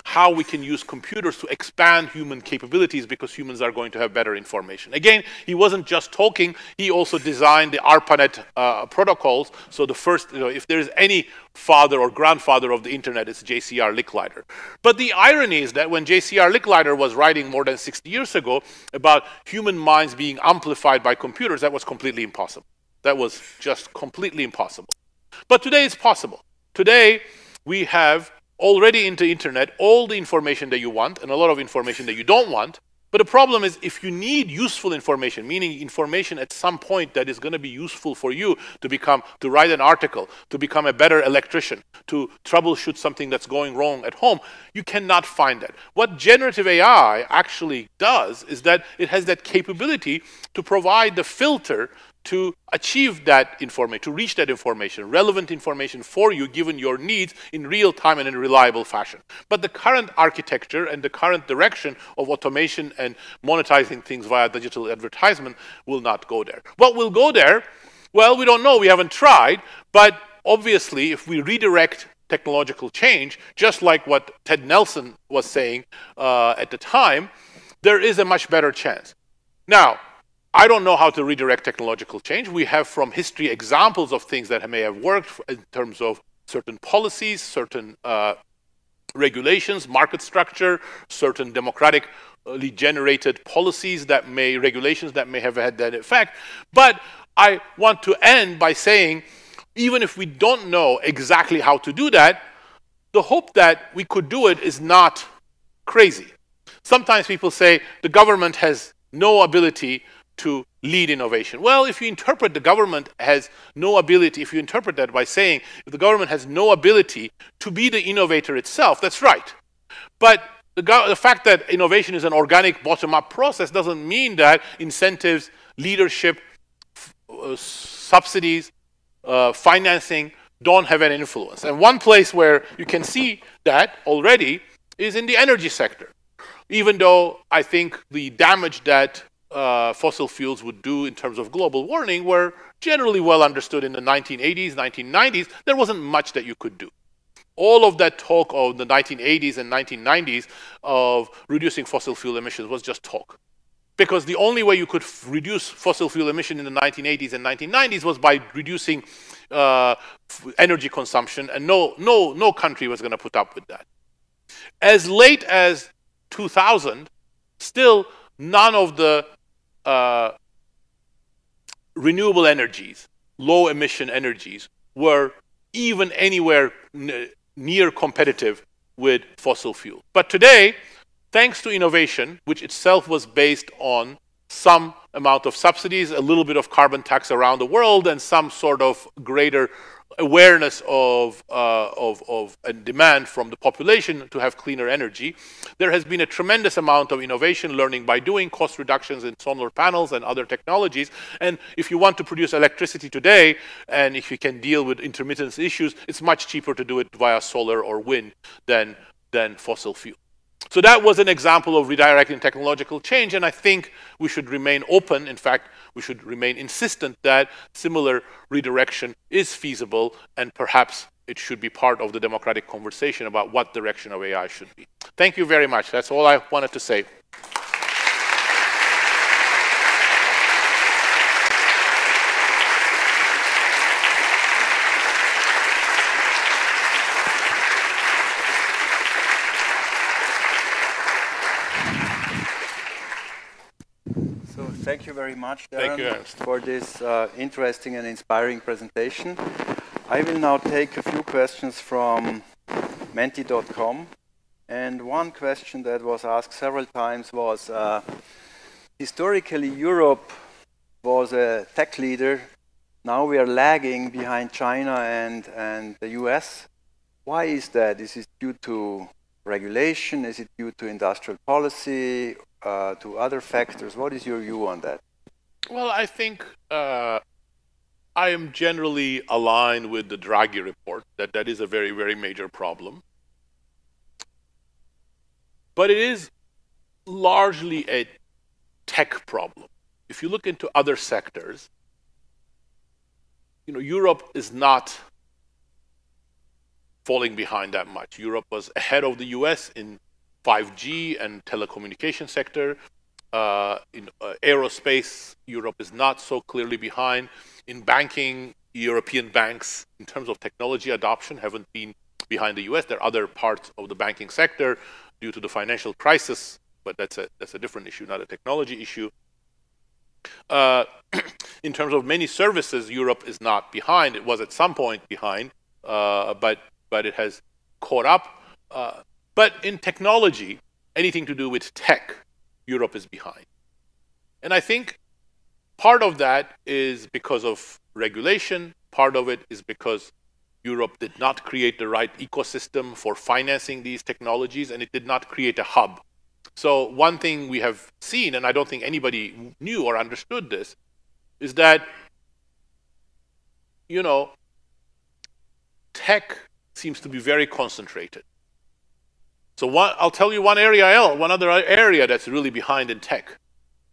B: how we can use computers to expand human capabilities because humans are going to have better information. Again, he wasn't just talking, he also designed the ARPANET protocols. So the first, if there's any father or grandfather of the internet, it's J.C.R. Licklider. But the irony is that when J.C.R. Licklider was writing more than 60 years ago about human minds being amplified by computers, that was completely impossible. That was just completely impossible. But today it's possible. Today, we have already in the internet all the information that you want and a lot of information that you don't want. But the problem is, if you need useful information, meaning information at some point that is going to be useful for you to write an article, to become a better electrician, to troubleshoot something that's going wrong at home, you cannot find that. What generative AI actually does is that it has that capability to provide the filter to achieve that information, to reach that information, relevant information for you given your needs in real time and in a reliable fashion. But the current architecture and the current direction of automation and monetizing things via digital advertisement will not go there. What will go there? Well, we don't know. We haven't tried. But obviously, if we redirect technological change, just like what Ted Nelson was saying at the time, there is a much better chance. Now, I don't know how to redirect technological change. We have from history examples of things that may have worked in terms of certain policies, certain regulations, market structure, certain democratically generated policies regulations that may have had that effect. But I want to end by saying, even if we don't know exactly how to do that, the hope that we could do it is not crazy. Sometimes people say the government has no ability to lead innovation. Well, if you interpret the government has no ability, if you interpret that by saying if the government has no ability to be the innovator itself, that's right. But the fact that innovation is an organic bottom-up process doesn't mean that incentives, leadership, subsidies, financing don't have an influence. And one place where you can see that already is in the energy sector. Even though I think the damage that fossil fuels would do in terms of global warming were generally well understood in the 1980s, 1990s, there wasn't much that you could do. All of that talk of the 1980s and 1990s of reducing fossil fuel emissions was just talk. Because the only way you could reduce fossil fuel emission in the 1980s and 1990s was by reducing energy consumption, and no country was going to put up with that. As late as 2000, still none of the renewable energies, low emission energies, were even anywhere near competitive with fossil fuel. But today, thanks to innovation, which itself was based on some amount of subsidies, a little bit of carbon tax around the world, and some sort of greater awareness of a demand from the population to have cleaner energy, there has been a tremendous amount of innovation, learning by doing, cost reductions in solar panels and other technologies. And if you want to produce electricity today, and if you can deal with intermittence issues, it's much cheaper to do it via solar or wind than fossil fuel. So that was an example of redirecting technological change, and I think we should remain open. In fact, we should remain insistent that similar redirection is feasible, and perhaps it should be part of the democratic conversation about what direction of AI should be. Thank you very much. That's all I wanted to say.
A: thank you very much, Daron,
B: Thank you, Ernst.
A: for this interesting and inspiring presentation. I will now take a few questions from menti.com. And one question that was asked several times was, historically, Europe was a tech leader. Now we are lagging behind China and the US. Why is that? Is it due to regulation? Is it due to industrial policy, to other factors? What is your view on that?
B: Well, I think I am generally aligned with the Draghi report that that is a very, very major problem. But it is largely a tech problem. If you look into other sectors, Europe is not falling behind that much. Europe was ahead of the US in 5G and telecommunication sector. In aerospace, Europe is not so clearly behind. In banking, European banks, in terms of technology adoption, haven't been behind the US. There are other parts of the banking sector due to the financial crisis, but that's a different issue, not a technology issue. In terms of many services, Europe is not behind. It was at some point behind, but it has caught up. But in technology, anything to do with tech, Europe is behind. And I think part of that is because of regulation. Part of it is because Europe did not create the right ecosystem for financing these technologies, and it did not create a hub. So one thing we have seen, and I don't think anybody knew or understood this, is that, tech seems to be very concentrated. So I'll tell you one other area that's really behind in tech.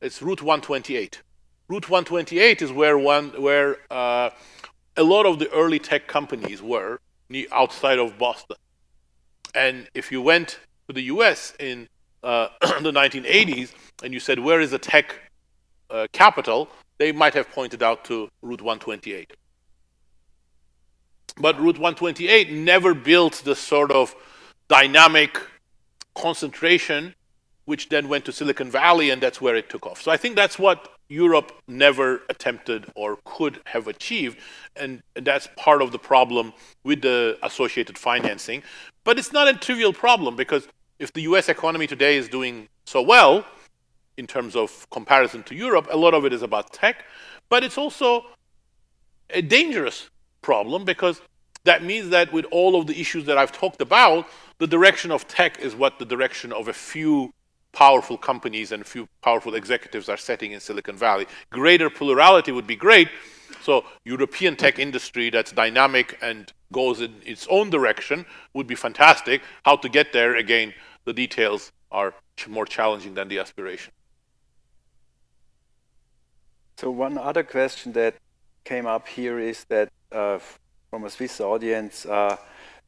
B: It's Route 128. Route 128 is where a lot of the early tech companies were outside of Boston. And if you went to the US in the 1980s and you said, where is the tech capital, they might have pointed out to Route 128. But Route 128 never built the sort of dynamic concentration which then went to Silicon Valley, and that's where it took off. So I think that's what Europe never attempted or could have achieved, and that's part of the problem with the associated financing. But it's not a trivial problem, because if the US economy today is doing so well in terms of comparison to Europe, a lot of it is about tech, but it's also a dangerous problem, because that means that with all of the issues that I've talked about, the direction of tech is what the direction of a few powerful companies and a few powerful executives are setting in Silicon Valley. Greater plurality would be great. So European tech industry that's dynamic and goes in its own direction would be fantastic. How to get there, again, the details are more challenging than the aspiration.
A: So one other question that came up here is that from a Swiss audience,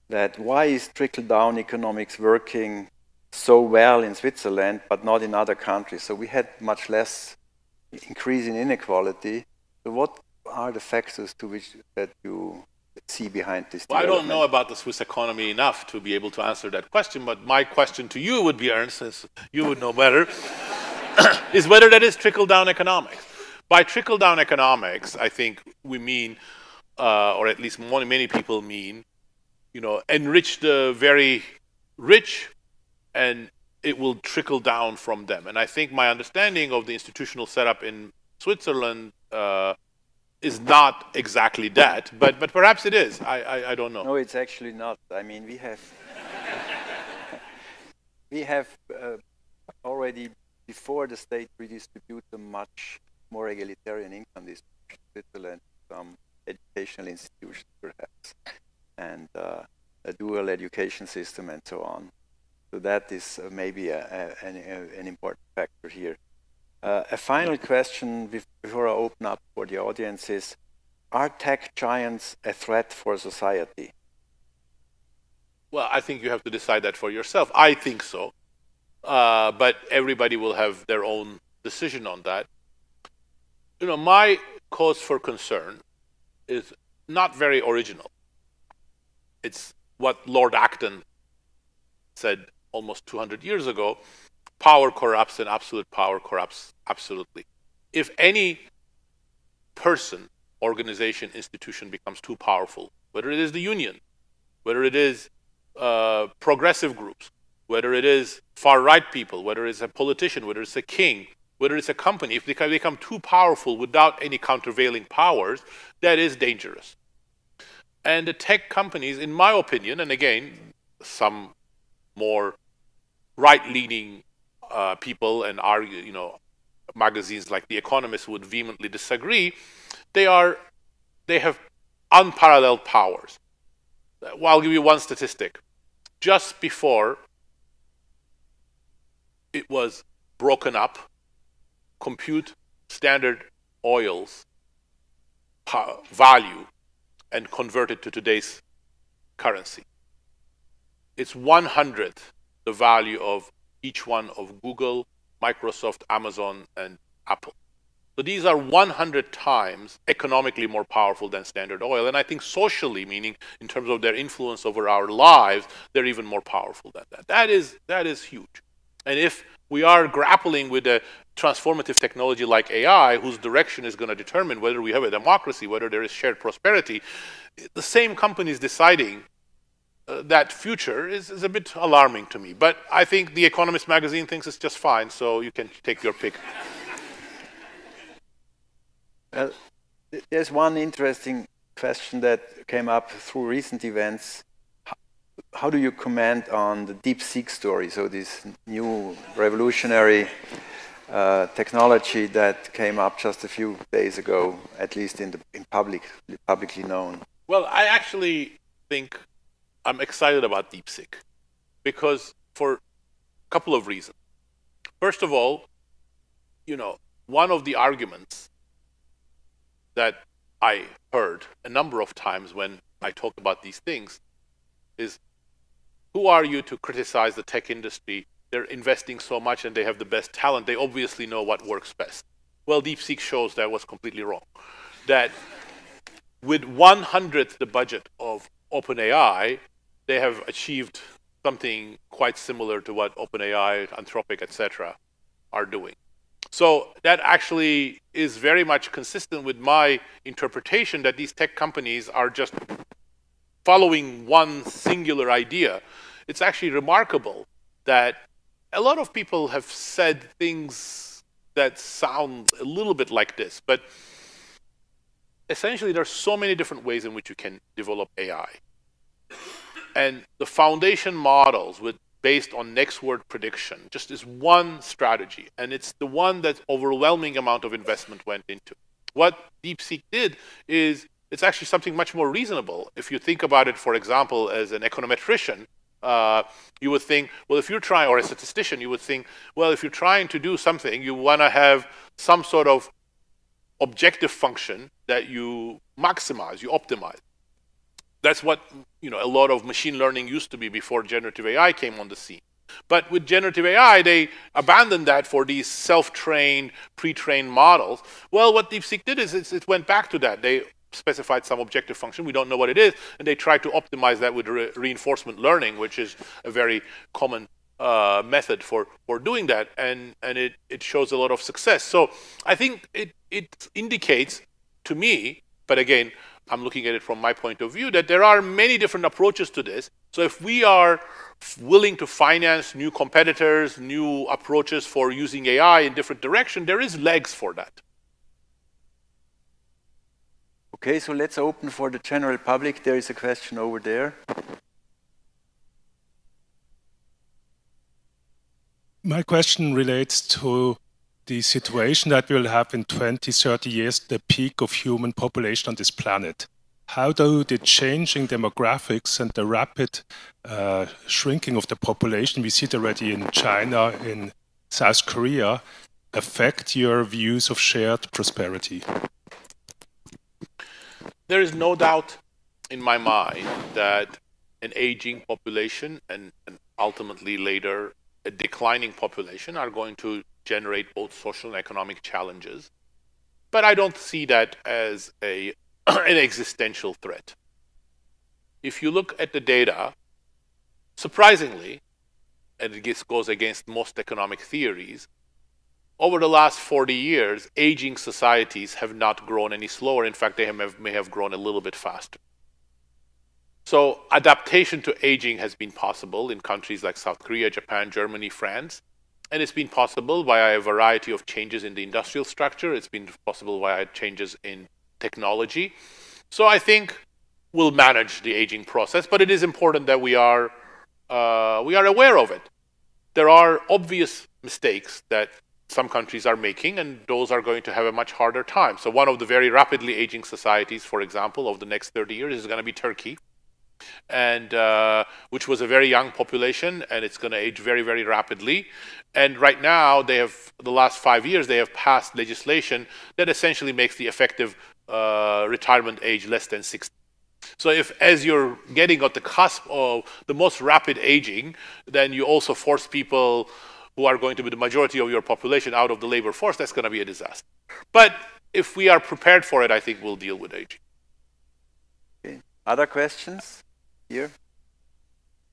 A: that why is trickle-down economics working so well in Switzerland, but not in other countries? So we had much less increase in inequality. So what are the factors to which that you see behind this
B: Well, I
A: development?
B: don't know about the Swiss economy enough to be able to answer that question, but my question to you would be, Ernst, since you would know better, is whether that is trickle-down economics. By trickle-down economics, I think we mean, or at least many people mean, enrich the very rich, and it will trickle down from them. And I think my understanding of the institutional setup in Switzerland is not exactly that, but perhaps it is. I don't know.
A: No, it's actually not. I mean, we have already, before the state redistribute a much more egalitarian income distribution in Switzerland, some educational institutions perhaps, and a dual education system and so on. So that is maybe an important factor here. A final question before I open up for the audience is, are tech giants a threat for society?
B: Well, I think you have to decide that for yourself. I think so. But everybody will have their own decision on that. My cause for concern is not very original. It's what Lord Acton said almost 200 years ago: power corrupts, and absolute power corrupts absolutely. if any person, organization, institution becomes too powerful, whether it is the union, whether it is progressive groups, whether it is far-right people, whether it's a politician, whether it's a king, whether it's a company, if they become too powerful without any countervailing powers, that is dangerous. And the tech companies, in my opinion, and again, some more right-leaning people and argue, magazines like The Economist would vehemently disagree, they have unparalleled powers. Well, I'll give you one statistic. Just before it was broken up, compute Standard Oil's value and convert it to today's currency. It's 1/100th the value of each one of Google, Microsoft, Amazon, and Apple. So these are 100 times economically more powerful than Standard Oil. And I think socially, meaning in terms of their influence over our lives, they're even more powerful than that. That is huge. And if we are grappling with a transformative technology like AI, whose direction is going to determine whether we have a democracy, whether there is shared prosperity, the same companies deciding that future is a bit alarming to me. But I think The Economist magazine thinks it's just fine, so you can take your pick.
A: Well, there's one interesting question that came up through recent events. How do you comment on the DeepSeek story? So this new revolutionary technology that came up just a few days ago, at least in publicly known.
B: Well, I actually think I'm excited about DeepSeek because for a couple of reasons. First of all, one of the arguments that I heard a number of times when I talk about these things is, who are you to criticize the tech industry? They're investing so much and they have the best talent. They obviously know what works best. Well, DeepSeek shows that was completely wrong. That with 1/100th the budget of OpenAI, they have achieved something quite similar to what OpenAI, Anthropic, etc. are doing. So that actually is very much consistent with my interpretation that these tech companies are just following one singular idea. It's actually remarkable that a lot of people have said things that sound a little bit like this, but essentially there are so many different ways in which you can develop AI. And the foundation models based on next word prediction just is one strategy, and it's the one that overwhelming amount of investment went into. What DeepSeek did is it's actually something much more reasonable. If you think about it, for example, as an econometrician, you would think, well, if you're trying, or a statistician, you would think, well, if you're trying to do something, you want to have some sort of objective function that you maximize, you optimize. That's what a lot of machine learning used to be before generative AI came on the scene. But with generative AI, they abandoned that for these self-trained, pre-trained models. Well, what DeepSeek did is it went back to that. They specified some objective function. We don't know what it is. And they tried to optimize that with reinforcement learning, which is a very common method for doing that. And it shows a lot of success. So I think it indicates to me, but again, I'm looking at it from my point of view, that there are many different approaches to this. So if we are willing to finance new competitors, new approaches for using AI in different directions, there is legs for that.
A: Okay, so let's open for the general public. There is a question over there.
C: My question relates to the situation that we'll have in 20, 30 years, the peak of human population on this planet. How do the changing demographics and the rapid shrinking of the population, we see it already in China, in South Korea, affect your views of shared prosperity?
B: There is no doubt in my mind that an aging population and ultimately later a declining population are going to generate both social and economic challenges. But I don't see that as an existential threat. If you look at the data, surprisingly, and it goes against most economic theories, over the last 40 years, aging societies have not grown any slower. In fact, they may have grown a little bit faster. So adaptation to aging has been possible in countries like South Korea, Japan, Germany, France. And it's been possible via a variety of changes in the industrial structure. It's been possible via changes in technology. So I think we'll manage the aging process, but it is important that we are aware of it. There are obvious mistakes that some countries are making, and those are going to have a much harder time. So one of the very rapidly aging societies, for example, of the next 30 years is going to be Turkey, and which was a very young population, and it's going to age very, very rapidly. And right now, they have, the last 5 years, they have passed legislation that essentially makes the effective retirement age less than 60. So if, as you're getting at the cusp of the most rapid aging, then you also force people who are going to be the majority of your population out of the labor force, that's going to be a disaster. But if we are prepared for it, I think we'll deal with aging.
A: Okay. Other questions? Here?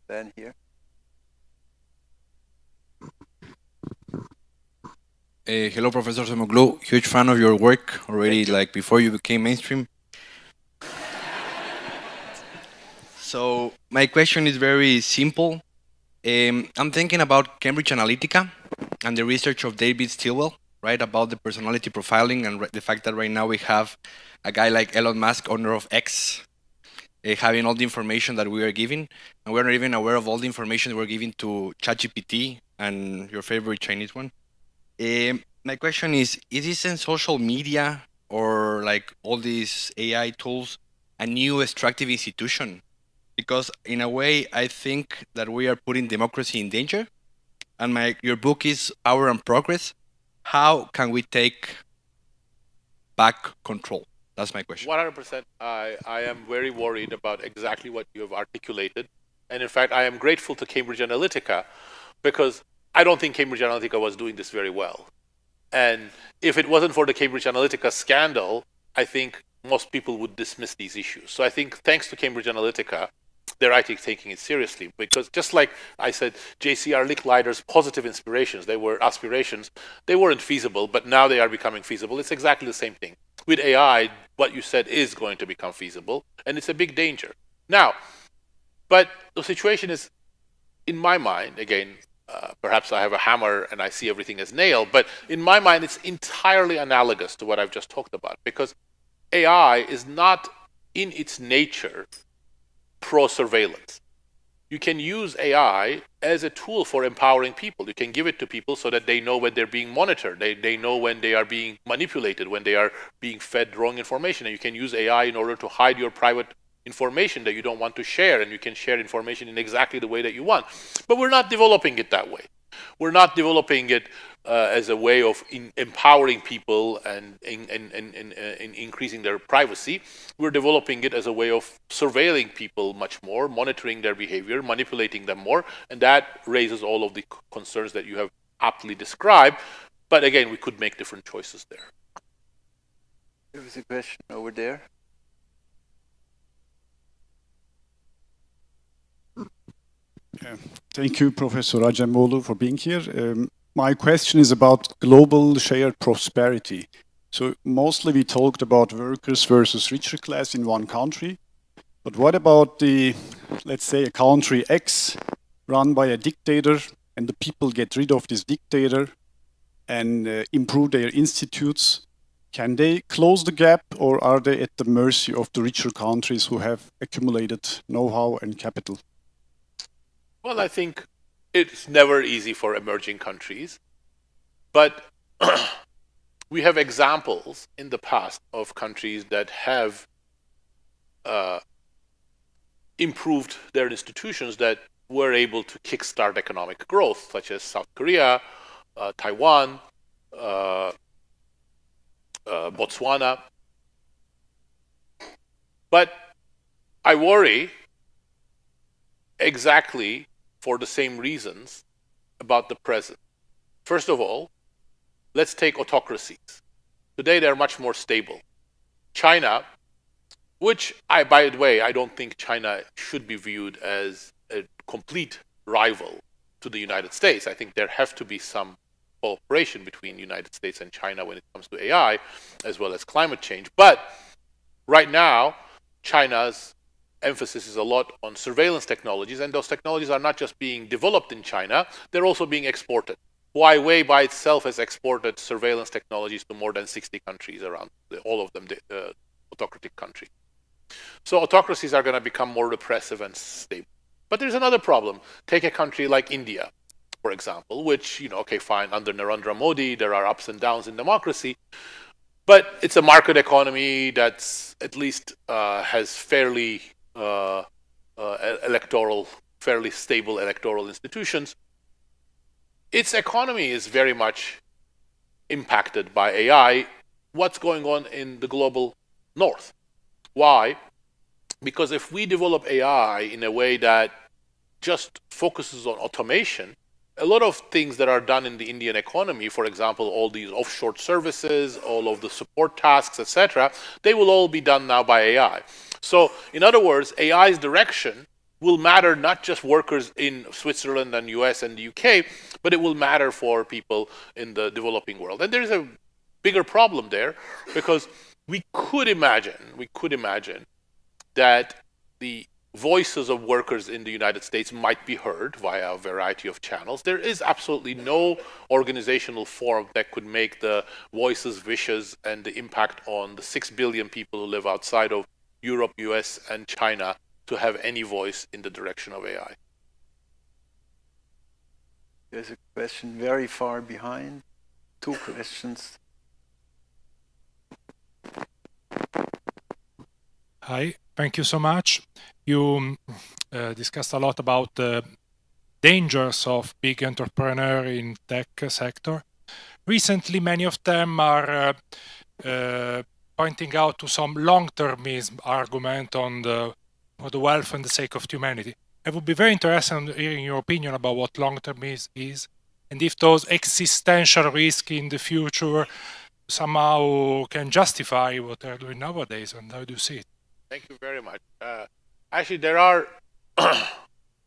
A: Then here.
D: Hello, Professor Acemoğlu. Huge fan of your work already, like before you became mainstream. So my question is very simple. I'm thinking about Cambridge Analytica and the research of David Stilwell, right, about the personality profiling and the fact that right now we have a guy like Elon Musk, owner of X, having all the information that we are giving, and we're not even aware of all the information we're giving to ChatGPT and your favorite Chinese one. My question is this in social media or like all these AI tools a new extractive institution? Because in a way, I think that we are putting democracy in danger. And your book is Power and Progress. How can we take back control? That's my question.
B: 100%. I am very worried about exactly what you have articulated. And in fact, I am grateful to Cambridge Analytica because I don't think Cambridge Analytica was doing this very well. And if it wasn't for the Cambridge Analytica scandal, I think most people would dismiss these issues. So I think thanks to Cambridge Analytica, they're actually taking it seriously, because just like I said, JCR Licklider's positive inspirations, they were aspirations, they weren't feasible, but now they are becoming feasible. It's exactly the same thing. With AI, what you said is going to become feasible, and it's a big danger. Now, but the situation is, in my mind, again, perhaps I have a hammer and I see everything as nail, but in my mind, it's entirely analogous to what I've just talked about, because AI is not in its nature pro-surveillance. You can use AI as a tool for empowering people. You can give it to people so that they know when they're being monitored. They know when they are being manipulated, when they are being fed wrong information. And you can use AI in order to hide your private information that you don't want to share, and you can share information in exactly the way that you want. But we're not developing it that way. We're not developing it as a way of empowering people and increasing their privacy. We're developing it as a way of surveilling people much more, monitoring their behavior, manipulating them more, and that raises all of the concerns that you have aptly described. But again, we could make different choices there.
A: There was a question over there.
E: Thank you, Professor Acemoğlu, for being here. My question is about global shared prosperity. So mostly we talked about workers versus richer class in one country. But what about the, let's say, a country X run by a dictator, and the people get rid of this dictator and improve their institutes? Can they close the gap, or are they at the mercy of the richer countries who have accumulated know-how and capital?
B: Well, I think it's never easy for emerging countries, but we have examples in the past of countries that have improved their institutions that were able to kickstart economic growth, such as South Korea, Taiwan, Botswana. But I worry exactly for the same reasons about the present. First of all, let's take autocracies. Today they're much more stable. China, which by the way, I don't think China should be viewed as a complete rival to the United States. I think there have to be some cooperation between the United States and China when it comes to AI, as well as climate change. But right now, China's emphasis is a lot on surveillance technologies, and those technologies are not just being developed in China, they're also being exported. Huawei by itself has exported surveillance technologies to more than 60 countries around, all of them autocratic countries. So autocracies are going to become more repressive and stable. But there's another problem. Take a country like India, for example, which, okay, fine, under Narendra Modi, there are ups and downs in democracy, but it's a market economy that's at least has fairly fairly stable electoral institutions. Its economy is very much impacted by AI. What's going on in the global north? Why? Because if we develop AI in a way that just focuses on automation, a lot of things that are done in the Indian economy, for example, all these offshore services, all of the support tasks, etc., they will all be done now by AI. So, in other words, AI's direction will matter not just workers in Switzerland and US and the UK, but it will matter for people in the developing world. And there's a bigger problem there, because we could imagine that the voices of workers in the United States might be heard via a variety of channels. There is absolutely no organizational form that could make the voices, wishes, and the impact on the 6 billion people who live outside of Europe, US, and China to have any voice in the direction of AI.
A: There's a question very far behind. 2 questions.
C: Hi, thank you so much. You discussed a lot about the dangers of big entrepreneurs in tech sector. Recently, many of them are pointing out to some long-termism argument on for the wealth and the sake of humanity. I would be very interested in hearing your opinion about what long-termism is, and if those existential risks in the future somehow can justify what they're doing nowadays, and how do you see it?
B: Thank you very much. Actually, there are,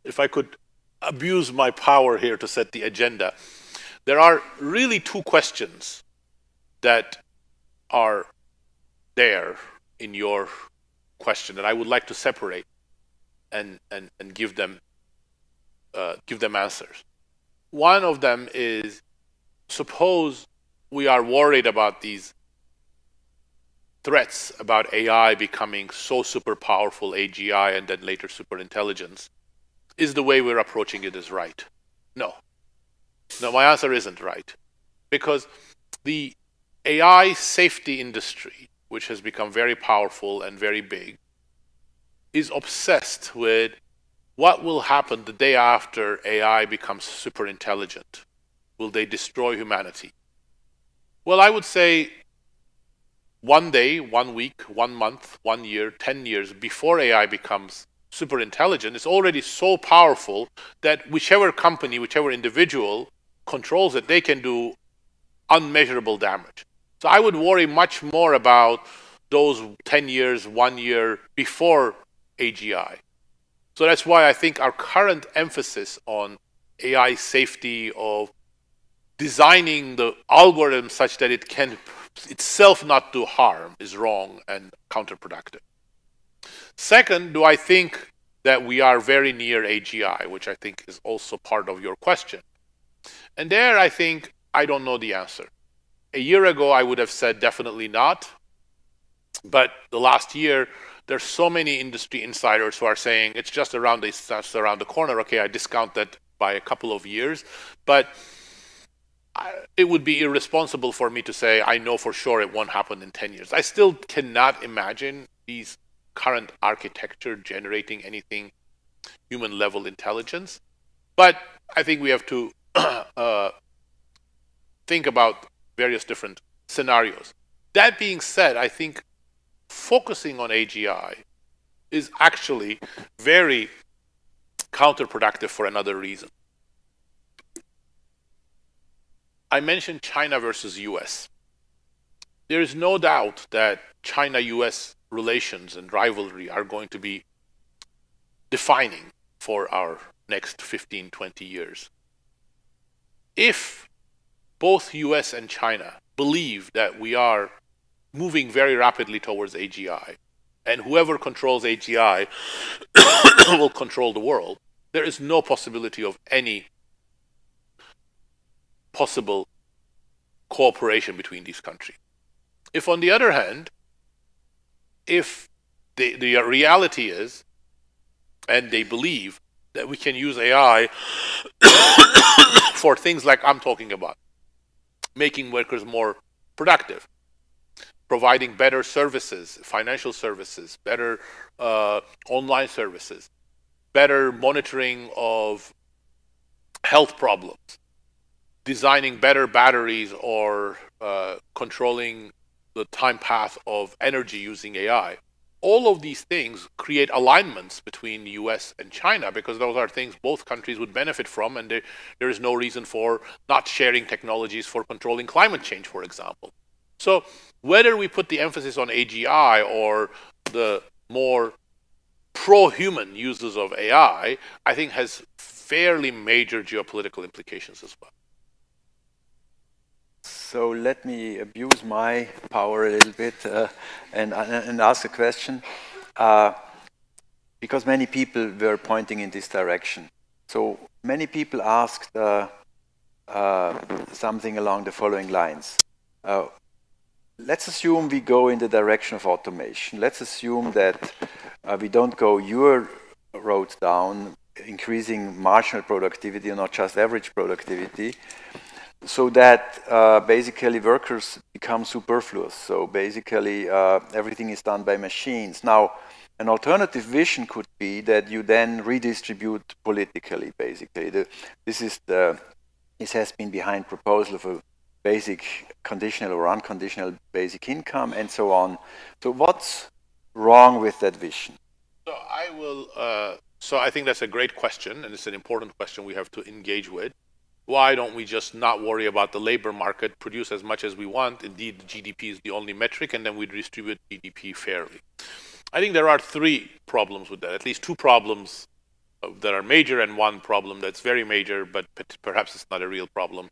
B: if I could abuse my power here to set the agenda, there are really 2 questions that are there in your question, and I would like to separate and give them answers. One of them is, suppose we are worried about these threats about AI becoming so super powerful, AGI, and then later super intelligence. Is the way we're approaching it is right? No. No, my answer isn't right. Because the AI safety industry, which has become very powerful and very big, is obsessed with what will happen the day after AI becomes super intelligent. Will they destroy humanity? Well, I would say 1 day, 1 week, 1 month, 1 year, 10 years before AI becomes super intelligent, it's already so powerful that whichever company, whichever individual controls it, they can do unmeasurable damage. So I would worry much more about those 10 years, 1 year before AGI. So that's why I think our current emphasis on AI safety, of designing the algorithm such that it can itself not do harm, is wrong and counterproductive. Second, do I think that we are very near AGI, which I think is also part of your question? And there I think I don't know the answer. A year ago I would have said definitely not, but the last year there's so many industry insiders who are saying it's just around the corner. Okay, I discount that by a couple of years, but it would be irresponsible for me to say I know for sure it won't happen in 10 years. I still cannot imagine these current architecture generating anything human level intelligence, but I think we have to think about various different scenarios. That being said, I think focusing on AGI is actually very counterproductive for another reason. I mentioned China versus US. There is no doubt that China-US relations and rivalry are going to be defining for our next 15, 20 years. If both US and China believe that we are moving very rapidly towards AGI, and whoever controls AGI will control the world, there is no possibility of any possible cooperation between these countries. If, on the other hand, if the reality is, and they believe, that we can use AI for things like I'm talking about, making workers more productive, providing better services, financial services, better online services, better monitoring of health problems, designing better batteries or controlling the time path of energy using AI. All of these things create alignments between the US and China, because those are things both countries would benefit from, and there is no reason for not sharing technologies for controlling climate change, for example. So whether we put the emphasis on AGI or the more pro-human uses of AI, I think has fairly major geopolitical implications as well.
A: So let me abuse my power a little bit and ask a question, because many people were pointing in this direction. So many people asked something along the following lines. Let's assume we go in the direction of automation. Let's assume that we don't go your road down, increasing marginal productivity, not just average productivity, so that basically workers become superfluous. So basically everything is done by machines. Now, an alternative vision could be that you then redistribute politically, basically. This has been behind proposal of a basic conditional or unconditional basic income and so on. So what's wrong with that vision?
B: So I will. So I think that's a great question, and it's an important question we have to engage with. Why don't we just not worry about the labor market, produce as much as we want? Indeed, GDP is the only metric, and then we distribute GDP fairly. I think there are three problems with that, at least two problems that are major and one problem that's very major, but perhaps it's not a real problem,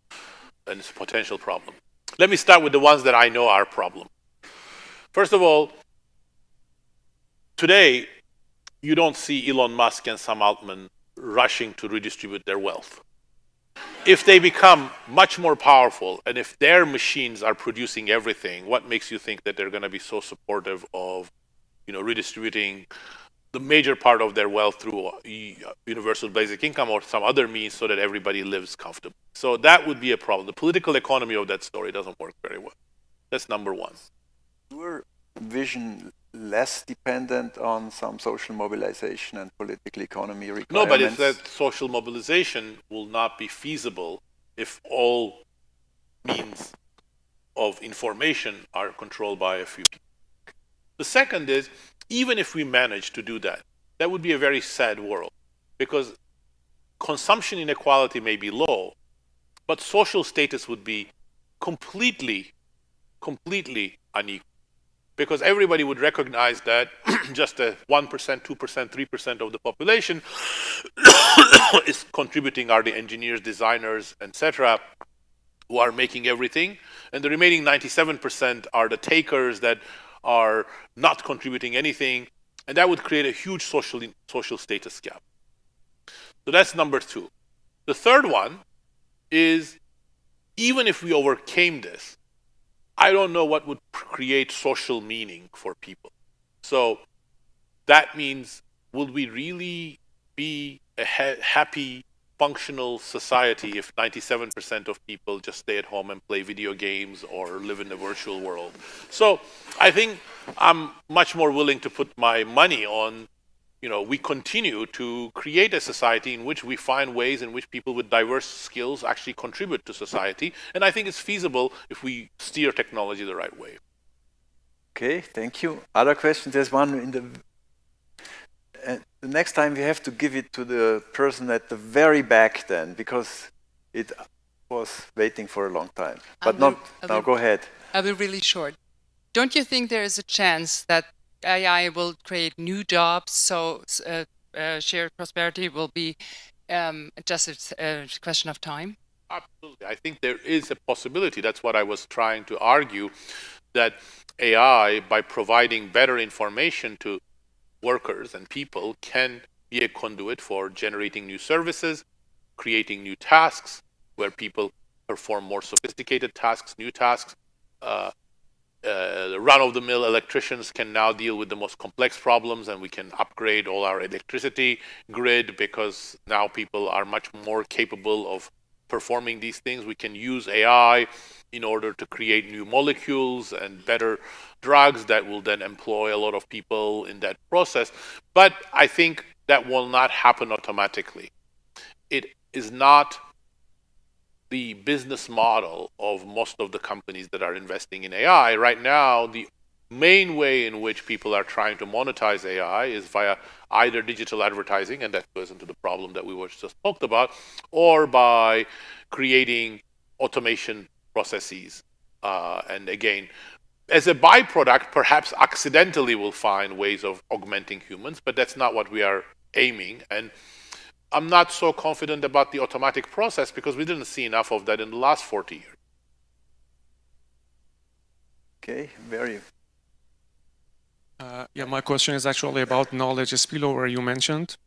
B: and it's a potential problem. Let me start with the ones that I know are a problem. First of all, today, you don't see Elon Musk and Sam Altman rushing to redistribute their wealth. If they become much more powerful, and if their machines are producing everything, what makes you think that they're going to be so supportive of, redistributing the major part of their wealth through universal basic income or some other means so that everybody lives comfortably? So that would be a problem. The political economy of that story doesn't work very well. That's number one.
A: Your vision less dependent on some social mobilization and political economy requirements?
B: No, but if that social mobilization will not be feasible if all means of information are controlled by a few people. The second is, even if we manage to do that, that would be a very sad world, because consumption inequality may be low, but social status would be completely unequal. Because everybody would recognize that just a 1%, 2%, 3% of the population is contributing, are the engineers, designers, etc., who are making everything. And the remaining 97% are the takers that are not contributing anything. And that would create a huge social status gap. So that's number two. The third one is, even if we overcame this, I don't know what would create social meaning for people. So that means, will we really be a happy, functional society if 97% of people just stay at home and play video games or live in the virtual world? So I think I'm much more willing to put my money on, we continue to create a society in which we find ways in which people with diverse skills actually contribute to society. And I think it's feasible if we steer technology the right way.
A: Okay, thank you. Other questions? There's one in the next time we have to give it to the person at the very back then, because it was waiting for a long time. But now go ahead.
F: I'll be really short. Don't you think there is a chance that AI will create new jobs, so shared prosperity will be just a question of time?
B: Absolutely. I think there is a possibility. That's what I was trying to argue, that AI, by providing better information to workers and people, can be a conduit for generating new services, creating new tasks where people perform more sophisticated tasks, new tasks. The run-of-the-mill electricians can now deal with the most complex problems, and we can upgrade all our electricity grid because now people are much more capable of performing these things. We can use AI in order to create new molecules and better drugs that will then employ a lot of people in that process. But I think that will not happen automatically. It is not the business model of most of the companies that are investing in AI. Right now, the main way in which people are trying to monetize AI is via either digital advertising, and that goes into the problem that we just talked about, or by creating automation processes. And again, as a byproduct, perhaps accidentally we'll find ways of augmenting humans, but that's not what we are aiming. And I'm not so confident about the automatic process because we didn't see enough of that in the last 40 years.
A: Okay, very.
G: Yeah, my question is actually about knowledge spillover you mentioned.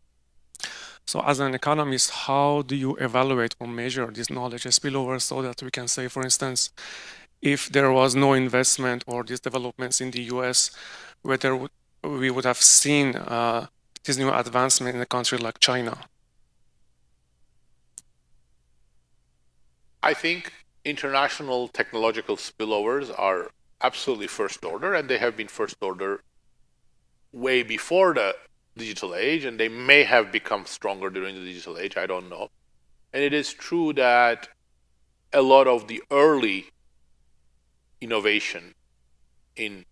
G: So as an economist, how do you evaluate or measure this knowledge spillover so that we can say, for instance, if there was no investment or these developments in the US, whether we would have seen this new advancement in a country like China?
B: I think international technological spillovers are absolutely first order, and they have been first order way before the digital age, and they may have become stronger during the digital age, I don't know. And it is true that a lot of the early innovation in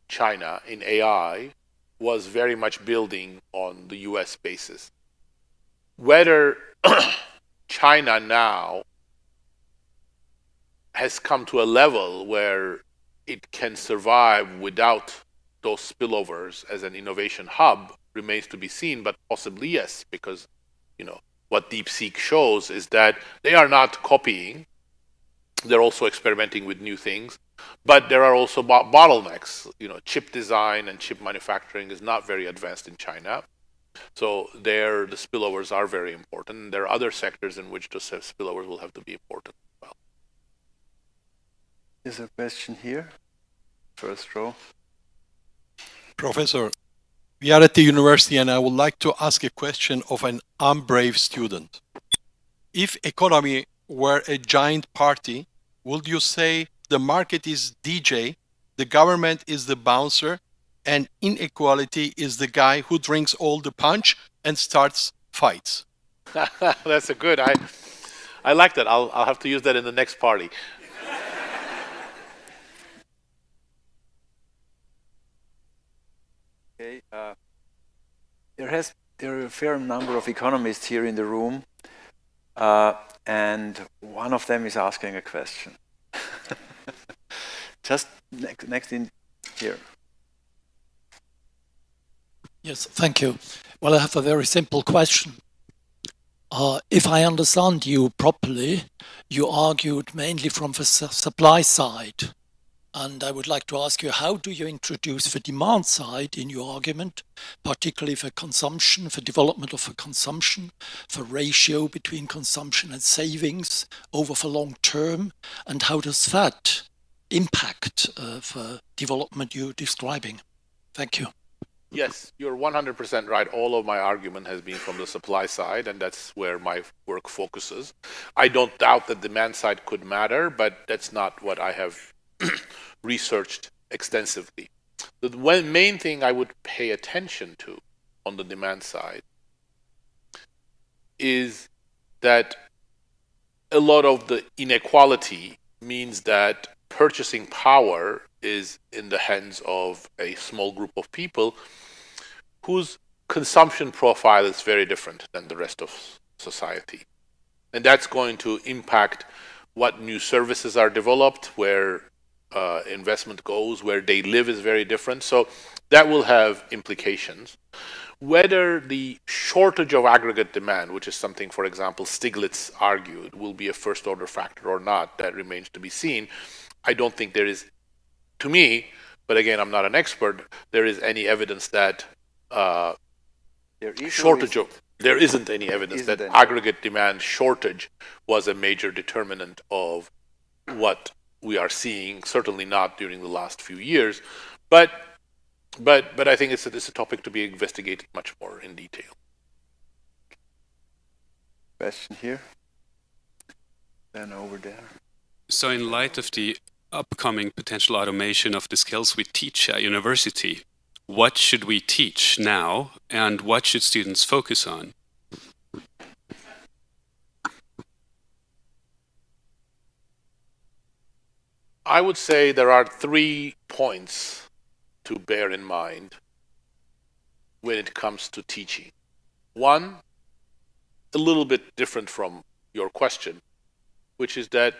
B: China, in AI, was very much building on the US basis. Whether China now has come to a level where it can survive without those spillovers as an innovation hub remains to be seen, but possibly yes, because what DeepSeek shows is that they are not copying, they're also experimenting with new things, but there are also bottlenecks. Chip design and chip manufacturing is not very advanced in China, so there the spillovers are very important. There are other sectors in which the spillovers will have to be important.
A: There's a question here, first row.
H: Professor, we are at the university and I would like to ask a question of an unbrave student. If economy were a giant party, would you say the market is DJ, the government is the bouncer, and inequality is the guy who drinks all the punch and starts fights?
B: That's a good, I like that. I'll have to use that in the next party.
A: Okay, there are a fair number of economists here in the room, and one of them is asking a question. Just next in here.
I: Yes, thank you. Well, I have a very simple question. If I understand you properly, you argued mainly from the supply side. And I would like to ask you, how do you introduce the demand side in your argument, particularly for consumption, for development of the consumption, for ratio between consumption and savings over the long term, and how does that impact the development you're describing? Thank you.
B: Yes, you're 100% right. All of my argument has been from the supply side, and that's where my work focuses. I don't doubt that demand side could matter, but that's not what I have researched extensively. The main thing I would pay attention to on the demand side is that a lot of the inequality means that purchasing power is in the hands of a small group of people whose consumption profile is very different than the rest of society. And that's going to impact what new services are developed, where investment goes, where they live is very different. So that will have implications. Whether the shortage of aggregate demand, which is something, for example, Stiglitz argued, will be a first-order factor or not, that remains to be seen. I don't think there is, to me, but again, I'm not an expert, there is any evidence that there isn't any evidence that aggregate demand shortage was a major determinant of what we are seeing, certainly not during the last few years. But I think it's a topic to be investigated much more in detail.
A: Question here. Then over there.
J: So in light of the upcoming potential automation of the skills we teach at university, what should we teach now and what should students focus on?
B: I would say there are 3 points to bear in mind when it comes to teaching. One, a little bit different from your question, which is that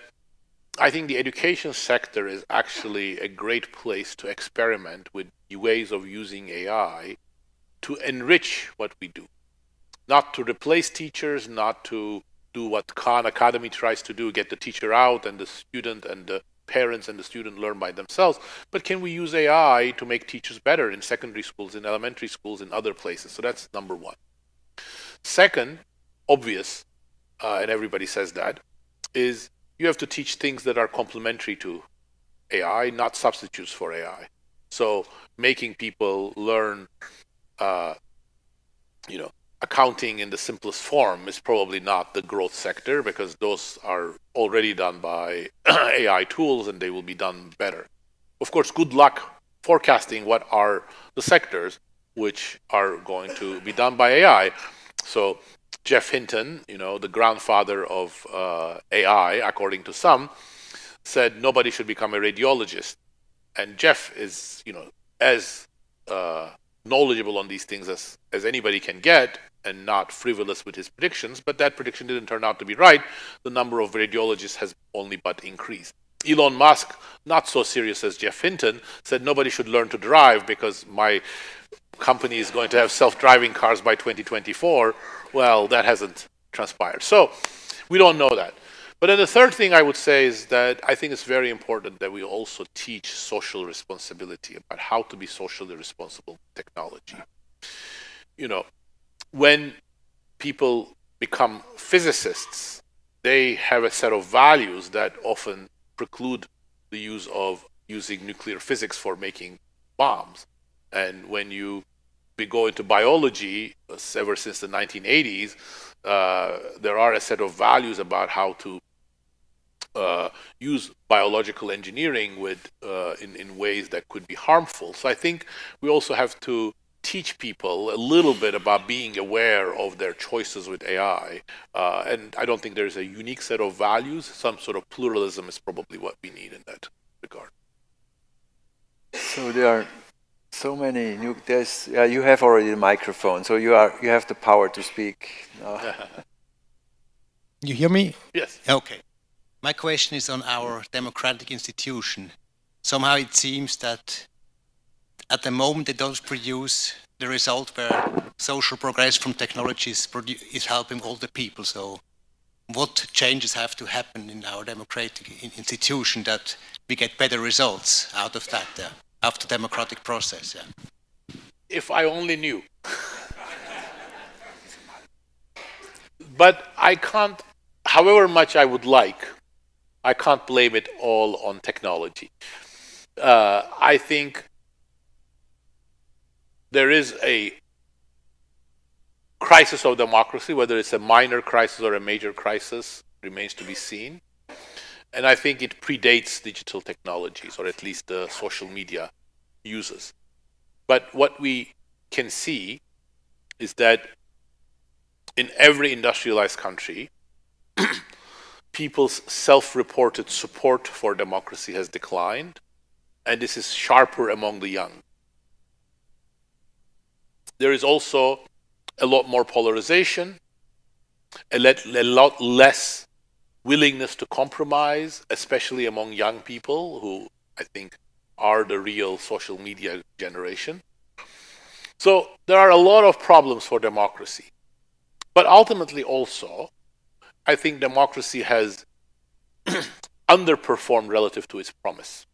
B: I think the education sector is actually a great place to experiment with ways of using AI to enrich what we do. Not to replace teachers, not to do what Khan Academy tries to do, get the teacher out and the student and the parents and the student learn by themselves, but can we use AI to make teachers better in secondary schools, in elementary schools, in other places? So that's number one. Second, obvious, and everybody says that, is you have to teach things that are complementary to AI, not substitutes for AI. So making people learn, accounting in the simplest form is probably not the growth sector, because those are already done by AI tools and they will be done better. Of course, good luck forecasting what are the sectors which are going to be done by AI. So Jeff Hinton, the grandfather of AI, according to some, said nobody should become a radiologist. And Jeff is, as knowledgeable on these things as anybody can get, and not frivolous with his predictions, but that prediction didn't turn out to be right. The number of radiologists has only but increased. Elon Musk, not so serious as Jeff Hinton, said nobody should learn to drive because my company is going to have self-driving cars by 2024. Well, that hasn't transpired. So we don't know that. But then the third thing I would say is that I think it's very important that we also teach social responsibility, about how to be socially responsible with technology. When people become physicists, they have a set of values that often preclude the use of using nuclear physics for making bombs. And when you go into biology, ever since the 1980s, there are a set of values about how to use biological engineering in ways that could be harmful. So I think we also have to teach people a little bit about being aware of their choices with AI. And I don't think there's a unique set of values. Some sort of pluralism is probably what we need in that regard.
A: So there are so many new. You have already the microphone, so you have the power to speak.
K: You hear me?
B: Yes.
K: Okay. My question is on our democratic institution. Somehow it seems that at the moment they don't produce the result where social progress from technology is helping all the people. So what changes have to happen in our democratic institution that we get better results out of that, after democratic process? Yeah.
B: If I only knew. But I can't, however much I would like, I can't blame it all on technology. I think there is a crisis of democracy. Whether it's a minor crisis or a major crisis remains to be seen. And I think it predates digital technologies, or at least the social media uses. But what we can see is that in every industrialized country, people's self-reported support for democracy has declined, and this is sharper among the young. There is also a lot more polarization, a lot less willingness to compromise, especially among young people who I think are the real social media generation. So there are a lot of problems for democracy. But ultimately also, I think democracy has underperformed relative to its promise.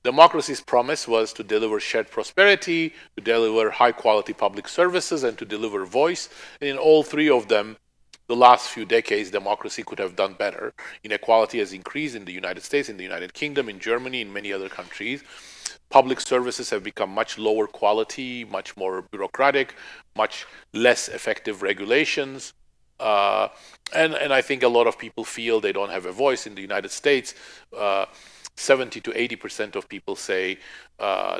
B: Democracy's promise was to deliver shared prosperity, to deliver high-quality public services, and to deliver voice. And in all three of them, the last few decades, democracy could have done better. Inequality has increased in the United States, in the United Kingdom, in Germany, in many other countries. Public services have become much lower quality, much more bureaucratic, much less effective regulations. And I think a lot of people feel they don't have a voice in the United States. 70 to 80% of people say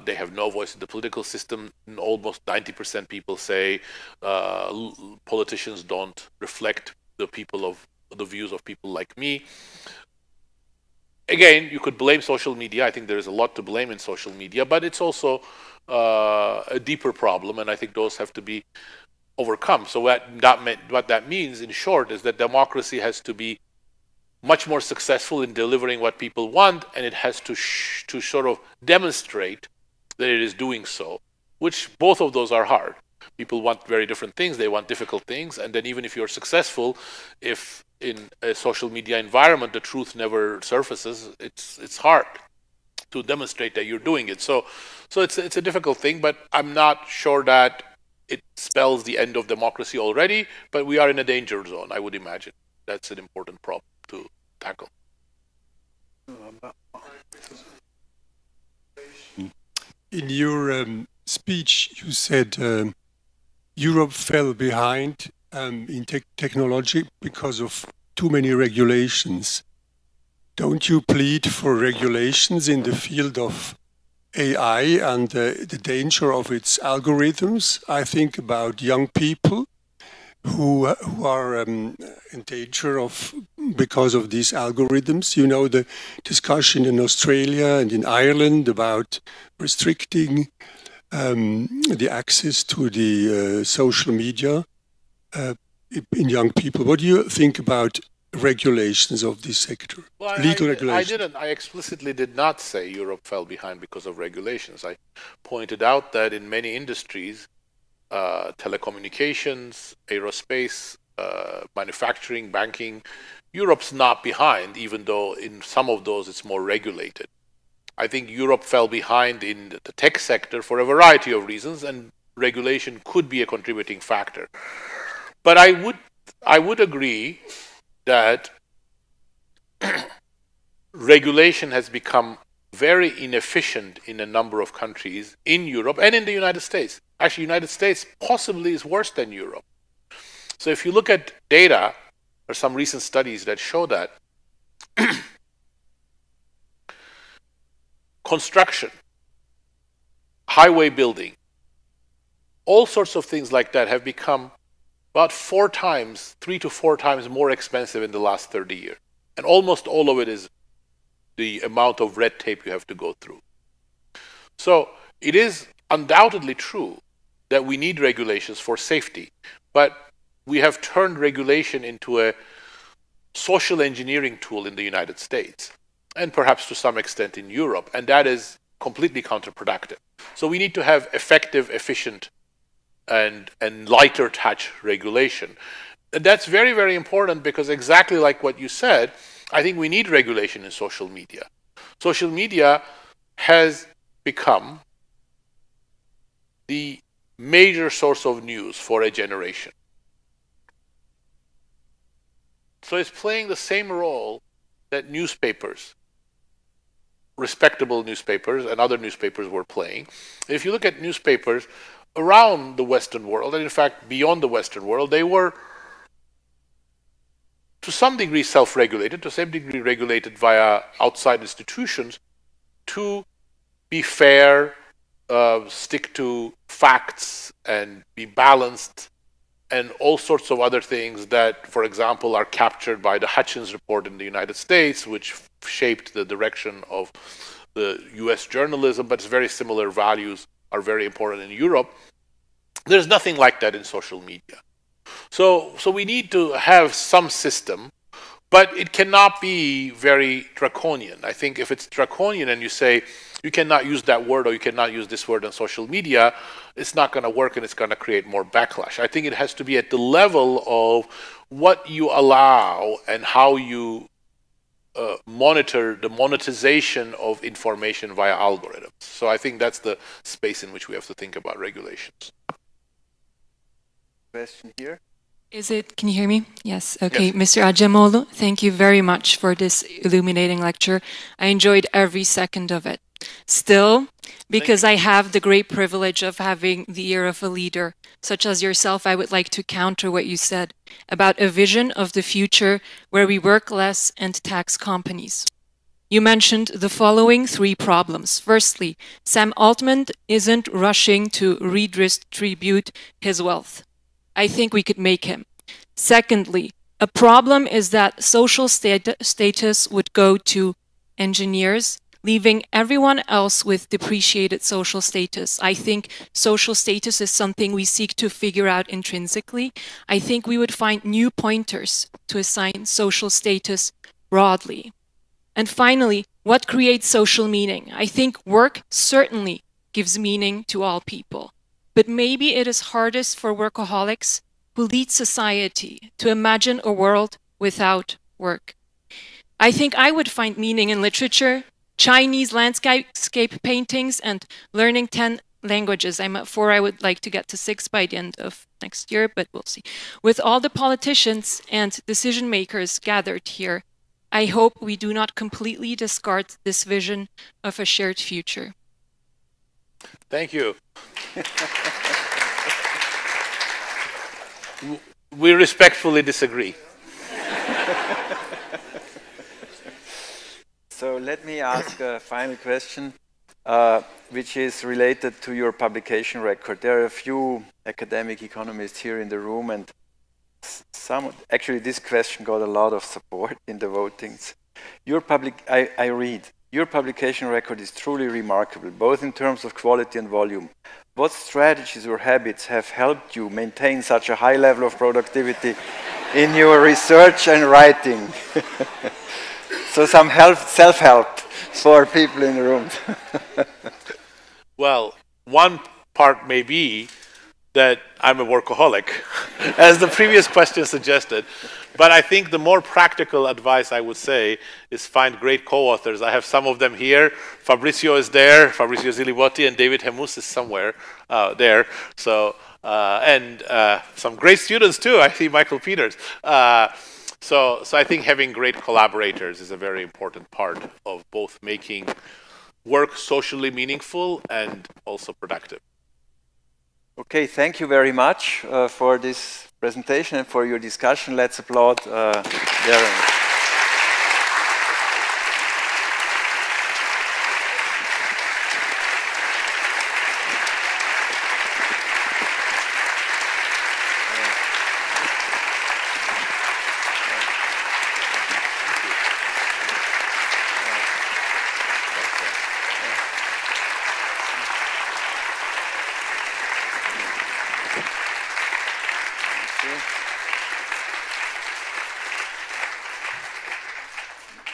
B: they have no voice in the political system, and almost 90% people say politicians don't reflect the views of people like me. Again, you could blame social media. I think there is a lot to blame in social media, but it's also a deeper problem, and I think those have to be overcome. So what that means, in short, is that democracy has to be much more successful in delivering what people want, and it has to sort of demonstrate that it is doing so, which both of those are hard. People want very different things, they want difficult things, and then even if you're successful, if in a social media environment the truth never surfaces, it's hard to demonstrate that you're doing it. So it's a difficult thing, but I'm not sure that it spells the end of democracy already, but we are in a danger zone, I would imagine. That's an important problem to tackle.
L: In your speech, you said Europe fell behind in technology because of too many regulations. Don't you plead for regulations in the field of AI and the danger of its algorithms? I think about young people who are in danger of, because of these algorithms. You know, the discussion in Australia and in Ireland about restricting the access to the social media in young people. What do you think about regulations of this sector?
B: Well,
L: legal regulations?
B: I explicitly did not say Europe fell behind because of regulations. I pointed out that in many industries, telecommunications, aerospace, manufacturing, banking, Europe's not behind, even though in some of those it's more regulated. I think Europe fell behind in the tech sector for a variety of reasons, and regulation could be a contributing factor. But I would agree that regulation has become very inefficient in a number of countries in Europe and in the United States. Actually, the United States possibly is worse than Europe. So if you look at data, there are some recent studies that show that construction, highway building, all sorts of things like that have become about 3 to 4 times more expensive in the last 30 years. And almost all of it is the amount of red tape you have to go through. So it is undoubtedly true that we need regulations for safety, but we have turned regulation into a social engineering tool in the United States, and perhaps to some extent in Europe, and that is completely counterproductive. So we need to have effective, efficient, and lighter touch regulation. And that's very, very important, because exactly like what you said, I think we need regulation in social media. Social media has become the major source of news for a generation. So it's playing the same role that newspapers, respectable newspapers and other newspapers were playing. If you look at newspapers around the Western world, and in fact beyond the Western world, they were to some degree self-regulated, to some degree regulated via outside institutions to be fair, stick to facts, and be balanced, and all sorts of other things that, for example, are captured by the Hutchins report in the United States, which shaped the direction of the US journalism, but it's very similar values are very important in Europe. There's nothing like that in social media. So we need to have some system But it cannot be very draconian. I think if it's draconian and you say, you cannot use that word or you cannot use this word on social media, it's not going to work and it's going to create more backlash. I think it has to be at the level of what you allow and how you monitor the monetization of information via algorithms. So I think that's the space in which we have to think about regulations.
A: Question here.
M: Can you hear me? Yes. Okay.
B: Yes.
M: Mr. Acemoğlu, thank you very much for this illuminating lecture. I enjoyed every second of it. Still, because I have the great privilege of having the ear of a leader, such as yourself, I would like to counter what you said about a vision of the future where we work less and tax companies. You mentioned the following 3 problems. Firstly, Sam Altman isn't rushing to redistribute his wealth. I think we could make him. Secondly, a problem is that social status would go to engineers, leaving everyone else with depreciated social status. I think social status is something we seek to figure out intrinsically. I think we would find new pointers to assign social status broadly. And finally, what creates social meaning? I think work certainly gives meaning to all people. But maybe it is hardest for workaholics who lead society to imagine a world without work. I think I would find meaning in literature, Chinese landscape paintings, and learning 10 languages. I'm at 4. I would like to get to 6 by the end of next year, but we'll see. With all the politicians and decision makers gathered here, I hope we do not completely discard this vision of a shared future.
B: Thank you. We respectfully disagree.
A: So let me ask a final question, which is related to your publication record. There are a few academic economists here in the room, and actually this question got a lot of support in the votings. I read, your publication record is truly remarkable, both in terms of quality and volume. What strategies or habits have helped you maintain such a high level of productivity in your research and writing? So some self-help for people in the room.
B: Well, one part may be that I'm a workaholic, as the previous question suggested. But I think the more practical advice I would say is find great co-authors. I have some of them here. Fabrizio is there, Fabrizio Zilibotti, and David Hemus is somewhere there. So, and some great students too. I see Michael Peters. So I think having great collaborators is a very important part of both making work socially meaningful and also productive.
A: Okay, thank you very much for this presentation and for your discussion. Let's applaud Daron.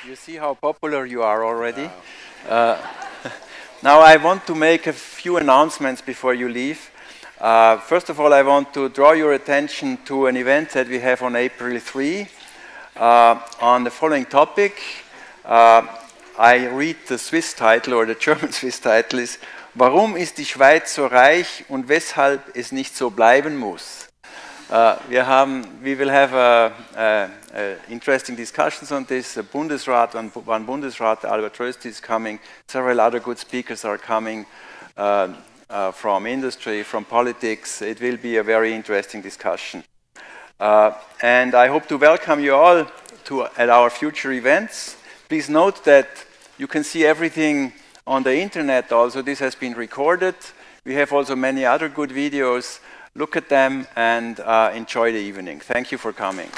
A: You see how popular you are already. Wow. Now I want to make a few announcements before you leave. First of all, I want to draw your attention to an event that we have on April 3 on the following topic. I read the Swiss title, or the German Swiss title is Warum ist die Schweiz so reich und weshalb es nicht so bleiben muss? We will have interesting discussions on this. One Bundesrat, Albert Rösti, is coming. Several other good speakers are coming from industry, from politics. It will be a very interesting discussion. And I hope to welcome you all at our future events. Please note that you can see everything on the internet also. This has been recorded. We have also many other good videos. Look at them and enjoy the evening. Thank you for coming.